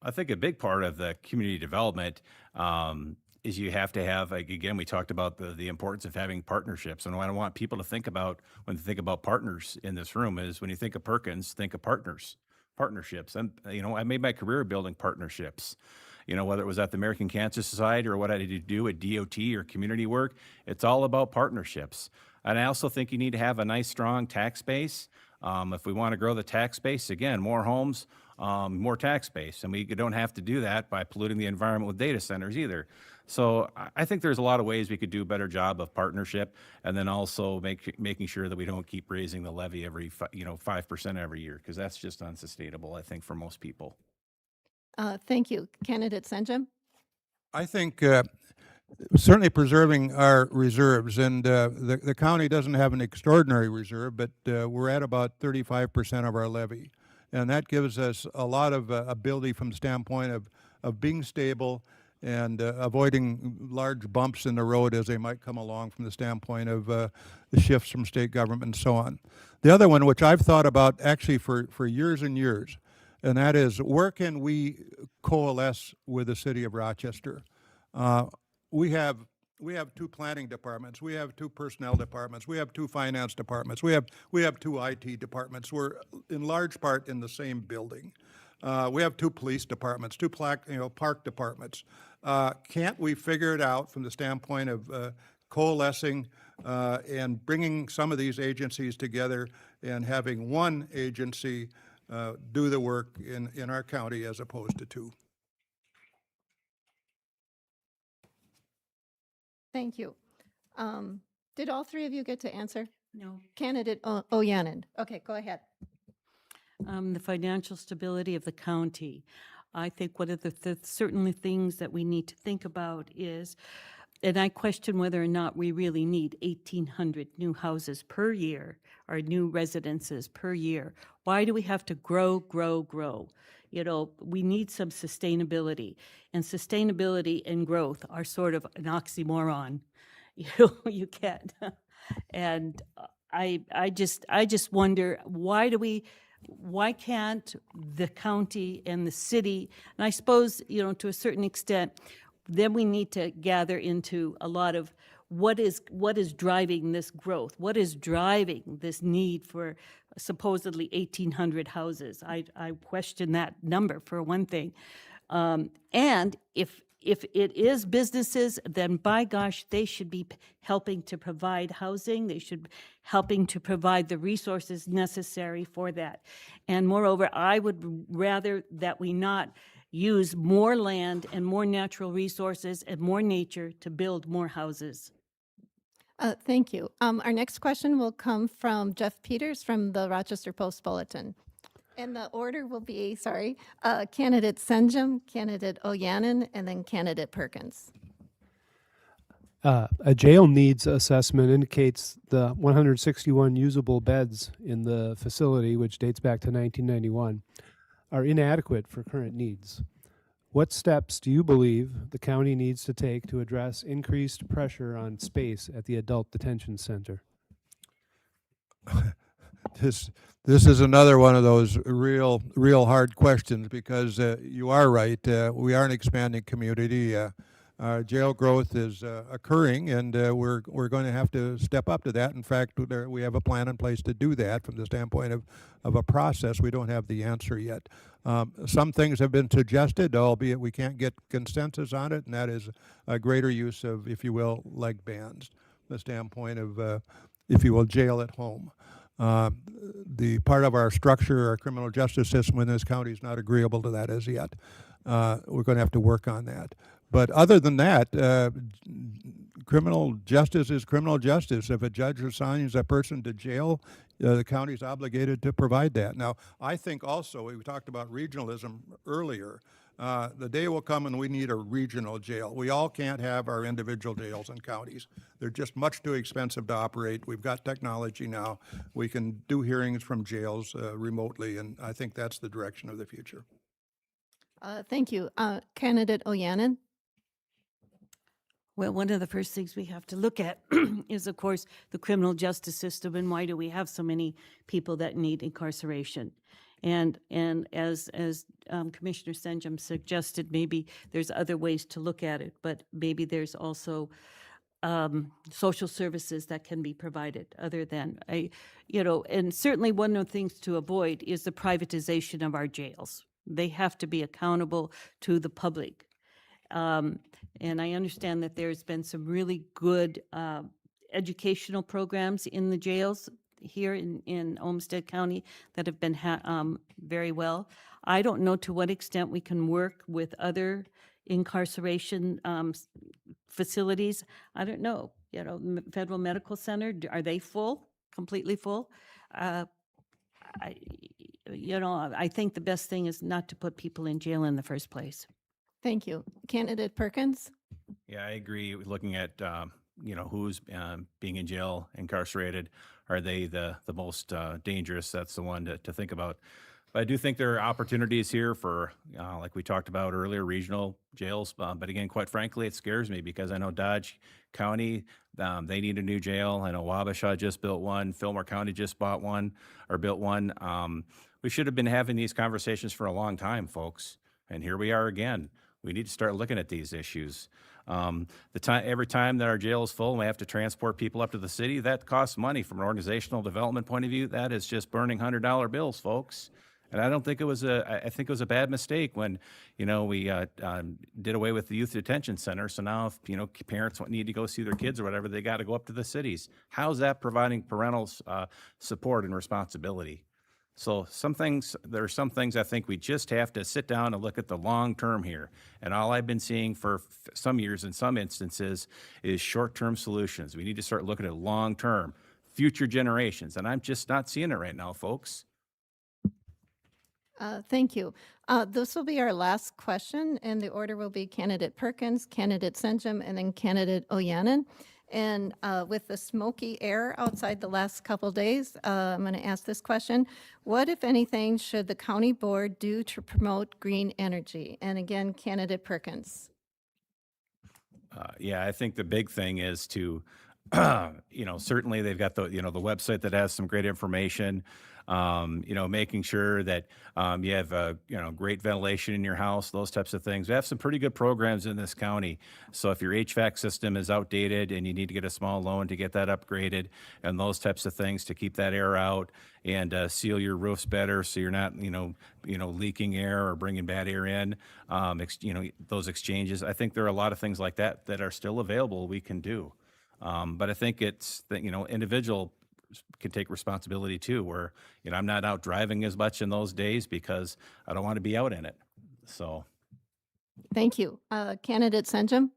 I think a big part of the community development is you have to have, like, again, we talked about the importance of having partnerships. And what I want people to think about when they think about partners in this room is when you think of Perkins, think of partnerships. And, I made my career building partnerships. Whether it was at the American Cancer Society or what I did to do at DOT or community work, it's all about partnerships. And I also think you need to have a nice, strong tax base. If we want to grow the tax base, again, more homes, more tax base. And we don't have to do that by polluting the environment with data centers either. So I think there's a lot of ways we could do a better job of partnership, and then also making sure that we don't keep raising the levy every 5% every year, because that's just unsustainable, I think, for most people. Thank you. Candidate Senjem? I think certainly preserving our reserves, and the county doesn't have an extraordinary reserve, but we're at about 35% of our levy. And that gives us a lot of ability from the standpoint of being stable and avoiding large bumps in the road as they might come along from the standpoint of the shifts from state government and so on. The other one, which I've thought about actually for years and years, and that is, where can we coalesce with the city of Rochester? We have 2 planning departments. We have 2 personnel departments. We have 2 finance departments. We have 2 IT departments. We're in large part in the same building. We have 2 police departments, 2 park departments. Can't we figure it out from the standpoint of coalescing and bringing some of these agencies together and having one agency do the work in our county as opposed to 2? Thank you. Did all 3 of you get to answer? No. Candidate Ojanen. Okay, go ahead. The financial stability of the county. I think one of the certainly things that we need to think about is, and I question whether or not we really need 1,800 new houses per year or new residences per year. Why do we have to grow? We need some sustainability, and sustainability and growth are sort of an oxymoron. You can't. And I just wonder, why can't the county and the city, and I suppose, to a certain extent, then we need to gather into a lot of what is driving this growth? What is driving this need for supposedly 1,800 houses? I question that number, for one thing. And if it is businesses, then by gosh, they should be helping to provide housing. They should be helping to provide the resources necessary for that. And moreover, I would rather that we not use more land and more natural resources and more nature to build more houses. Thank you. Our next question will come from Jeff Peters from the Rochester Post Bulletin. And the order will be, candidate Senjem, candidate Ojanen, and then candidate Perkins. A jail needs assessment indicates the 161 usable beds in the facility, which dates back to 1991, are inadequate for current needs. What steps do you believe the county needs to take to address increased pressure on space at the adult detention center? This is another one of those real hard questions, because you are right. We are an expanding community. Jail growth is occurring, and we're going to have to step up to that. In fact, we have a plan in place to do that from the standpoint of a process. We don't have the answer yet. Some things have been suggested, albeit we can't get consensus on it, and that is a greater use of, if you will, leg bands, the standpoint of, if you will, jail at home. The part of our structure, our criminal justice system in this county is not agreeable to that as yet. we're going to have to work on that. But other than that, criminal justice is criminal justice. If a judge assigns a person to jail, the county's obligated to provide that. Now, I think also, we talked about regionalism earlier, the day will come when we need a regional jail. We all can't have our individual jails in counties. They're just much too expensive to operate. We've got technology now. We can do hearings from jails remotely, and I think that's the direction of the future. Thank you. Candidate Ojanen? Well, one of the first things we have to look at is, of course, the criminal justice system, and why do we have so many people that need incarceration? And as Commissioner Senjem suggested, maybe there's other ways to look at it, but maybe there's also social services that can be provided other than, and certainly one of the things to avoid is the privatization of our jails. They have to be accountable to the public. And I understand that there's been some really good educational programs in the jails here in Olmsted County that have been very well. I don't know to what extent we can work with other incarceration facilities. I don't know. Federal Medical Center, are they full, completely full? I think the best thing is not to put people in jail in the first place. Thank you. Candidate Perkins? Yeah, I agree. Looking at, who's being in jail, incarcerated, are they the most dangerous? That's the one to think about. But I do think there are opportunities here for, like we talked about earlier, regional jails. But again, quite frankly, it scares me because I know Dodge County, they need a new jail. I know Wabasha just built one. Fillmore County just built one. We should have been having these conversations for a long time, folks. And here we are again. We need to start looking at these issues. Every time that our jail is full and we have to transport people up to the city, that costs money from an organizational development point of view. That is just burning $100 bills, folks. And I don't think I think it was a bad mistake when, we did away with the youth detention center. So now if, parents need to go see their kids or whatever, they got to go up to the cities. How's that providing parental support and responsibility? So there are some things I think we just have to sit down and look at the long term here. And all I've been seeing for some years in some instances is short-term solutions. We need to start looking at long term, future generations. And I'm just not seeing it right now, folks. Thank you. This will be our last question, and the order will be Candidate Perkins, Candidate Senjem, and then Candidate Ojanen. And with the smoky air outside the last couple days, I'm going to ask this question. What, if anything, should the county board do to promote green energy? And again, Candidate Perkins. Yeah, I think the big thing is to, certainly they've got the website that has some great information. Making sure that you have great ventilation in your house, those types of things. We have some pretty good programs in this county. So if your HVAC system is outdated and you need to get a small loan to get that upgraded and those types of things to keep that air out and seal your roofs better so you're not leaking air or bringing bad air in, those exchanges. I think there are a lot of things like that that are still available we can do. But I think it's that individual can take responsibility too, where I'm not out driving as much in those days because I don't want to be out in it. So Thank you. Candidate Senjem?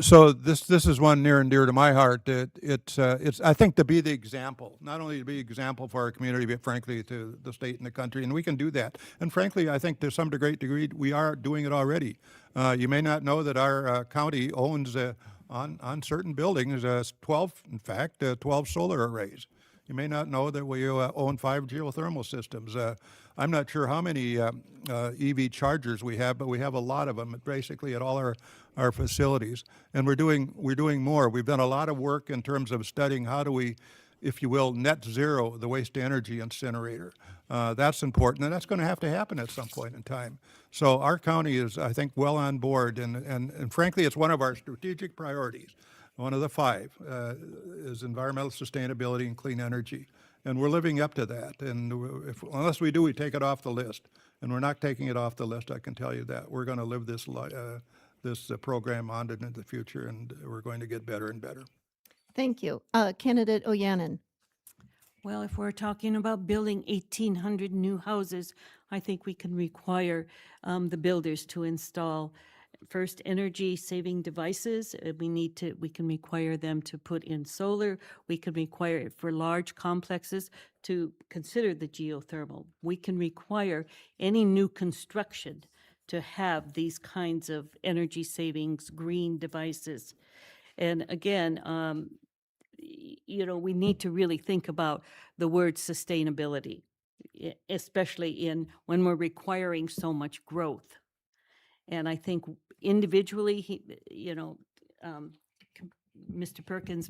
So this is one near and dear to my heart. It's I think to be the example, not only to be example for our community, but frankly to the state and the country, and we can do that. And frankly, I think to some great degree we are doing it already. You may not know that our county owns on certain buildings 12 solar arrays. You may not know that we own 5 geothermal systems. I'm not sure how many EV chargers we have, but we have a lot of them basically at all our facilities. And we're doing more. We've done a lot of work in terms of studying how do we, if you will, net zero the waste to energy incinerator. That's important, and that's going to have to happen at some point in time. So our county is, I think, well on board, and frankly, it's one of our strategic priorities. One of the 5 is environmental sustainability and clean energy, and we're living up to that. And unless we do, we take it off the list, and we're not taking it off the list. I can tell you that we're going to live this program on into the future, and we're going to get better and better. Thank you. Candidate Ojanen? Well, if we're talking about building 1,800 new houses, I think we can require the builders to install first energy-saving devices. We can require them to put in solar. We can require it for large complexes to consider the geothermal. We can require any new construction to have these kinds of energy savings, green devices. And again, we need to really think about the word sustainability, especially when we're requiring so much growth. And I think individually, Mr. Perkins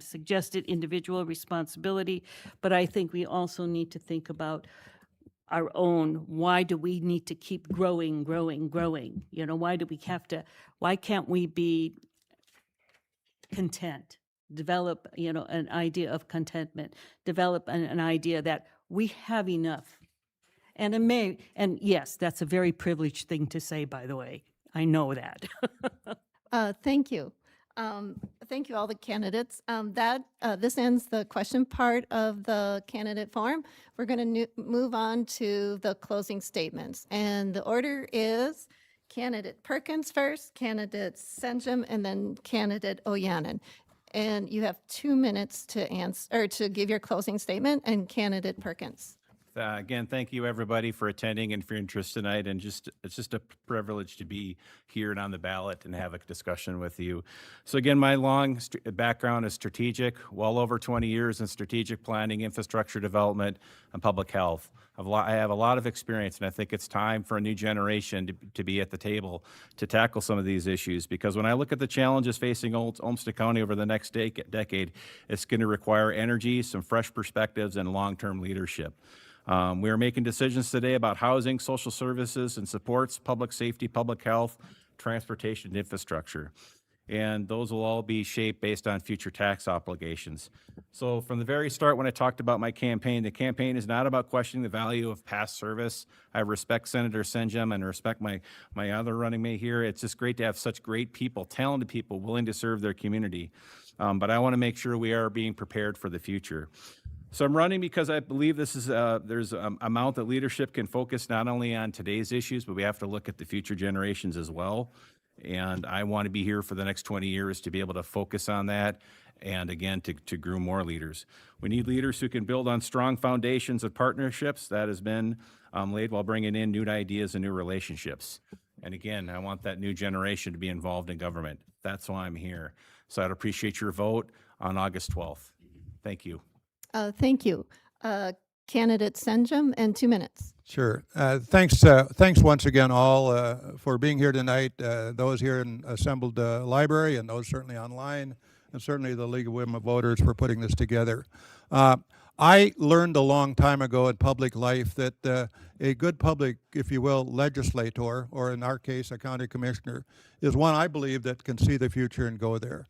suggested individual responsibility, but I think we also need to think about our own. Why do we need to keep growing? Why can't we be content? Develop, an idea of contentment, develop an idea that we have enough. And yes, that's a very privileged thing to say, by the way. I know that. Thank you. Thank you, all the candidates. This ends the question part of the candidate forum. We're going to move on to the closing statements. And the order is candidate Perkins first, candidate Senjem, and then candidate Ojanen. And you have 2 minutes to answer, or to give your closing statement, and candidate Perkins. Again, thank you, everybody, for attending and for your interest tonight. And it's just a privilege to be here and on the ballot and have a discussion with you. So again, my long background is strategic, well over 20 years in strategic planning, infrastructure development, and public health. I have a lot of experience, and I think it's time for a new generation to be at the table to tackle some of these issues. Because when I look at the challenges facing Olmsted County over the next decade, it's going to require energy, some fresh perspectives, and long-term leadership. We are making decisions today about housing, social services and supports, public safety, public health, transportation, and infrastructure. And those will all be shaped based on future tax obligations. So from the very start, when I talked about my campaign, the campaign is not about questioning the value of past service. I respect Senator Senjem and respect my other running mate here. It's just great to have such great people, talented people willing to serve their community. But I want to make sure we are being prepared for the future. So I'm running because I believe there's an amount that leadership can focus not only on today's issues, but we have to look at the future generations as well. And I want to be here for the next 20 years to be able to focus on that and, again, to groom more leaders. We need leaders who can build on strong foundations of partnerships that has been laid while bringing in new ideas and new relationships. And, again, I want that new generation to be involved in government. That's why I'm here. So I'd appreciate your vote on August 12th. Thank you. Thank you. Candidate Senjem, and 2 minutes. Sure. Thanks once again all for being here tonight, those here in assembled library and those certainly online, and certainly the League of Women Voters for putting this together. I learned a long time ago in public life that a good public, if you will, legislator, or in our case, a county commissioner, is one I believe that can see the future and go there.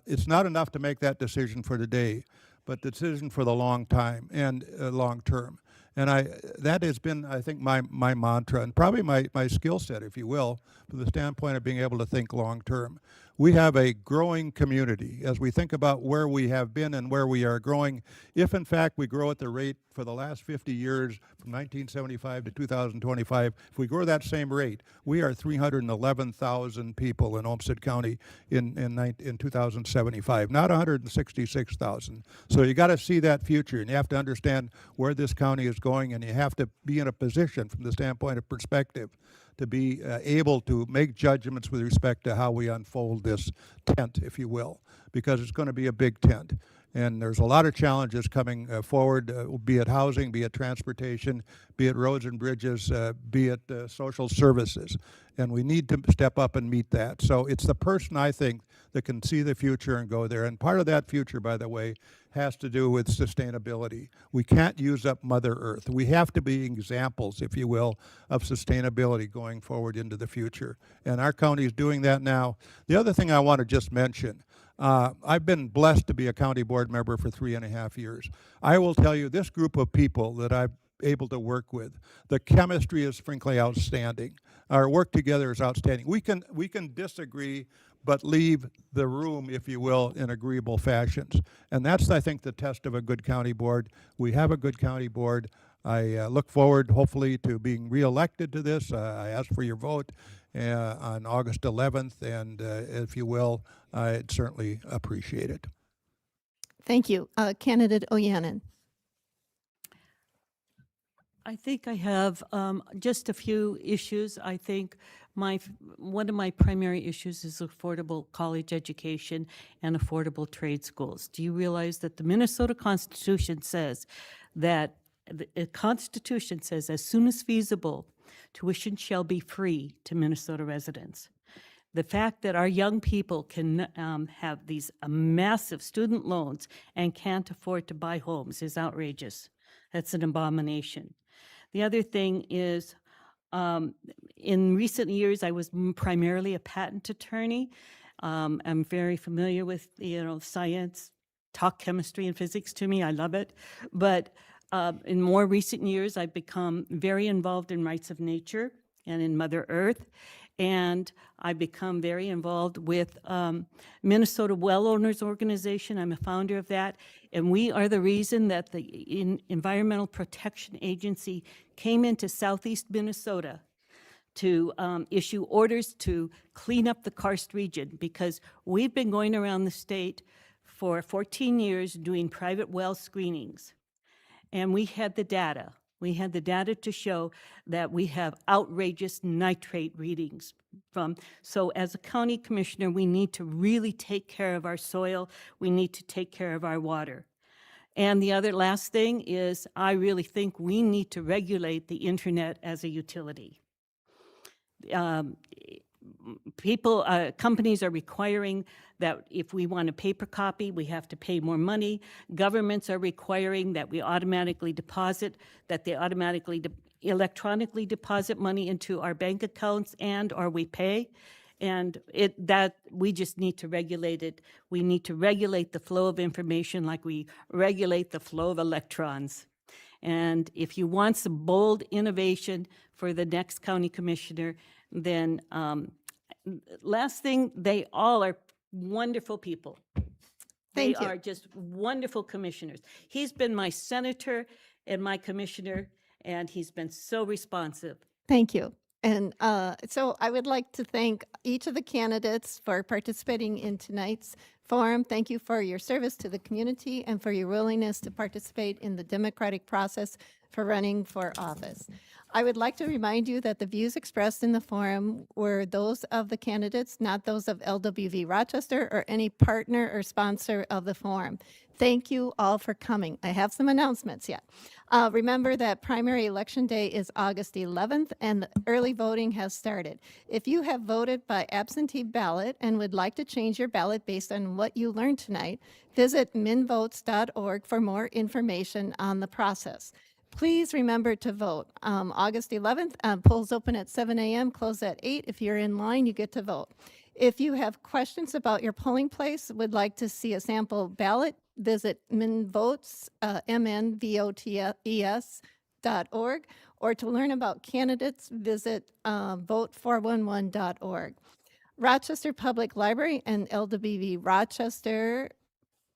It's not enough to make that decision for today, but the decision for the long time and long term. And that has been, I think, my mantra and probably my skill set, if you will, from the standpoint of being able to think long term. We have a growing community as we think about where we have been and where we are growing. If, in fact, we grow at the rate for the last 50 years, from 1975 to 2025, if we grow that same rate, we are 311,000 people in Olmsted County in 2075, not 166,000. So you got to see that future, and you have to understand where this county is going, and you have to be in a position from the standpoint of perspective to be able to make judgments with respect to how we unfold this tent, if you will, because it's going to be a big tent. And there's a lot of challenges coming forward, be it housing, be it transportation, be it roads and bridges, be it social services. And we need to step up and meet that. So it's the person, I think, that can see the future and go there. And part of that future, by the way, has to do with sustainability. We can't use up Mother Earth. We have to be examples, if you will, of sustainability going forward into the future. And our county is doing that now. The other thing I want to just mention, I've been blessed to be a county board member for 3.5 years. I will tell you, this group of people that I'm able to work with, the chemistry is frankly outstanding. Our work together is outstanding. We can disagree, but leave the room, if you will, in agreeable fashions. And that's, I think, the test of a good county board. We have a good county board. I look forward, hopefully, to being reelected to this. I ask for your vote on August 11th, and if you will, I'd certainly appreciate it. Thank you. Candidate Ojanen. I think I have just a few issues. I think one of my primary issues is affordable college education and affordable trade schools. Do you realize that the Minnesota Constitution says that the Constitution says as soon as feasible, tuition shall be free to Minnesota residents? The fact that our young people can have these massive student loans and can't afford to buy homes is outrageous. That's an abomination. The other thing is, in recent years, I was primarily a patent attorney. I'm very familiar with, science, talk chemistry and physics to me. I love it. But in more recent years, I've become very involved in rights of nature and in Mother Earth. And I've become very involved with Minnesota Well Owners Organization. I'm a founder of that. And we are the reason that the Environmental Protection Agency came into southeast Minnesota to issue orders to clean up the karst region, because we've been going around the state for 14 years doing private well screenings. And we had the data. We had the data to show that we have outrageous nitrate readings so as a county commissioner, we need to really take care of our soil. We need to take care of our water. And the last thing is, I really think we need to regulate the internet as a utility. Companies are requiring that if we want a paper copy, we have to pay more money. Governments are requiring that we automatically deposit, that they automatically electronically deposit money into our bank accounts or we pay. And we just need to regulate it. We need to regulate the flow of information like we regulate the flow of electrons. And if you want some bold innovation for the next county commissioner, then last thing, they all are wonderful people. Thank They you. are just wonderful commissioners. He's been my senator and my commissioner, and he's been so responsive. Thank you. And so I would like to thank each of the candidates for participating in tonight's forum. Thank you for your service to the community and for your willingness to participate in the democratic process for running for office. I would like to remind you that the views expressed in the forum were those of the candidates, not those of LWV Rochester or any partner or sponsor of the forum. Thank you all for coming. I have some announcements yet. Remember that primary election day is August 11th and the early voting has started. If you have voted by absentee ballot and would like to change your ballot based on what you learned tonight, visit minvotes.org for more information on the process. Please remember to vote. August 11th, polls open at 7 a.m., close at 8. If you're in line, you get to vote. If you have questions about your polling place, would like to see a sample ballot, visit minvotes, MNVOTES.org, or to learn about candidates, visit vote411.org. Rochester Public Library and LWV Rochester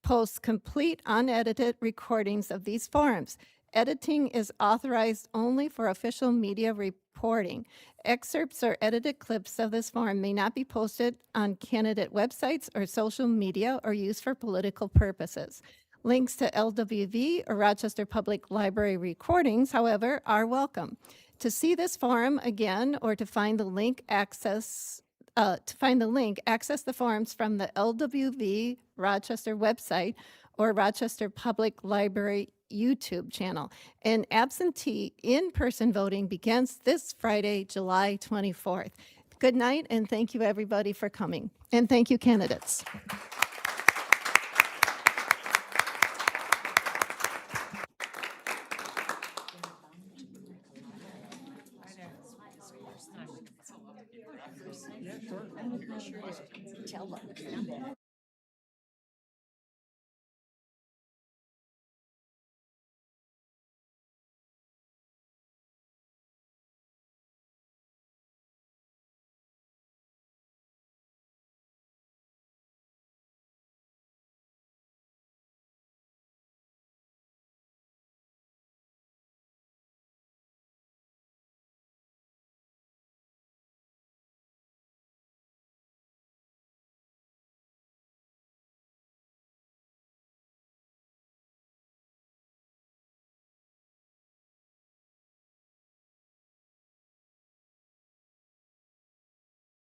post complete unedited recordings of these forums. Editing is authorized only for official media reporting. Excerpts or edited clips of this forum may not be posted on candidate websites or social media or used for political purposes. Links to LWV or Rochester Public Library recordings, however, are welcome. To see this forum again or to find the link, access the forums from the LWV Rochester website or Rochester Public Library YouTube channel. And absentee in-person voting begins this Friday, July 24th. Good night, and thank you everybody for coming. And thank you, candidates.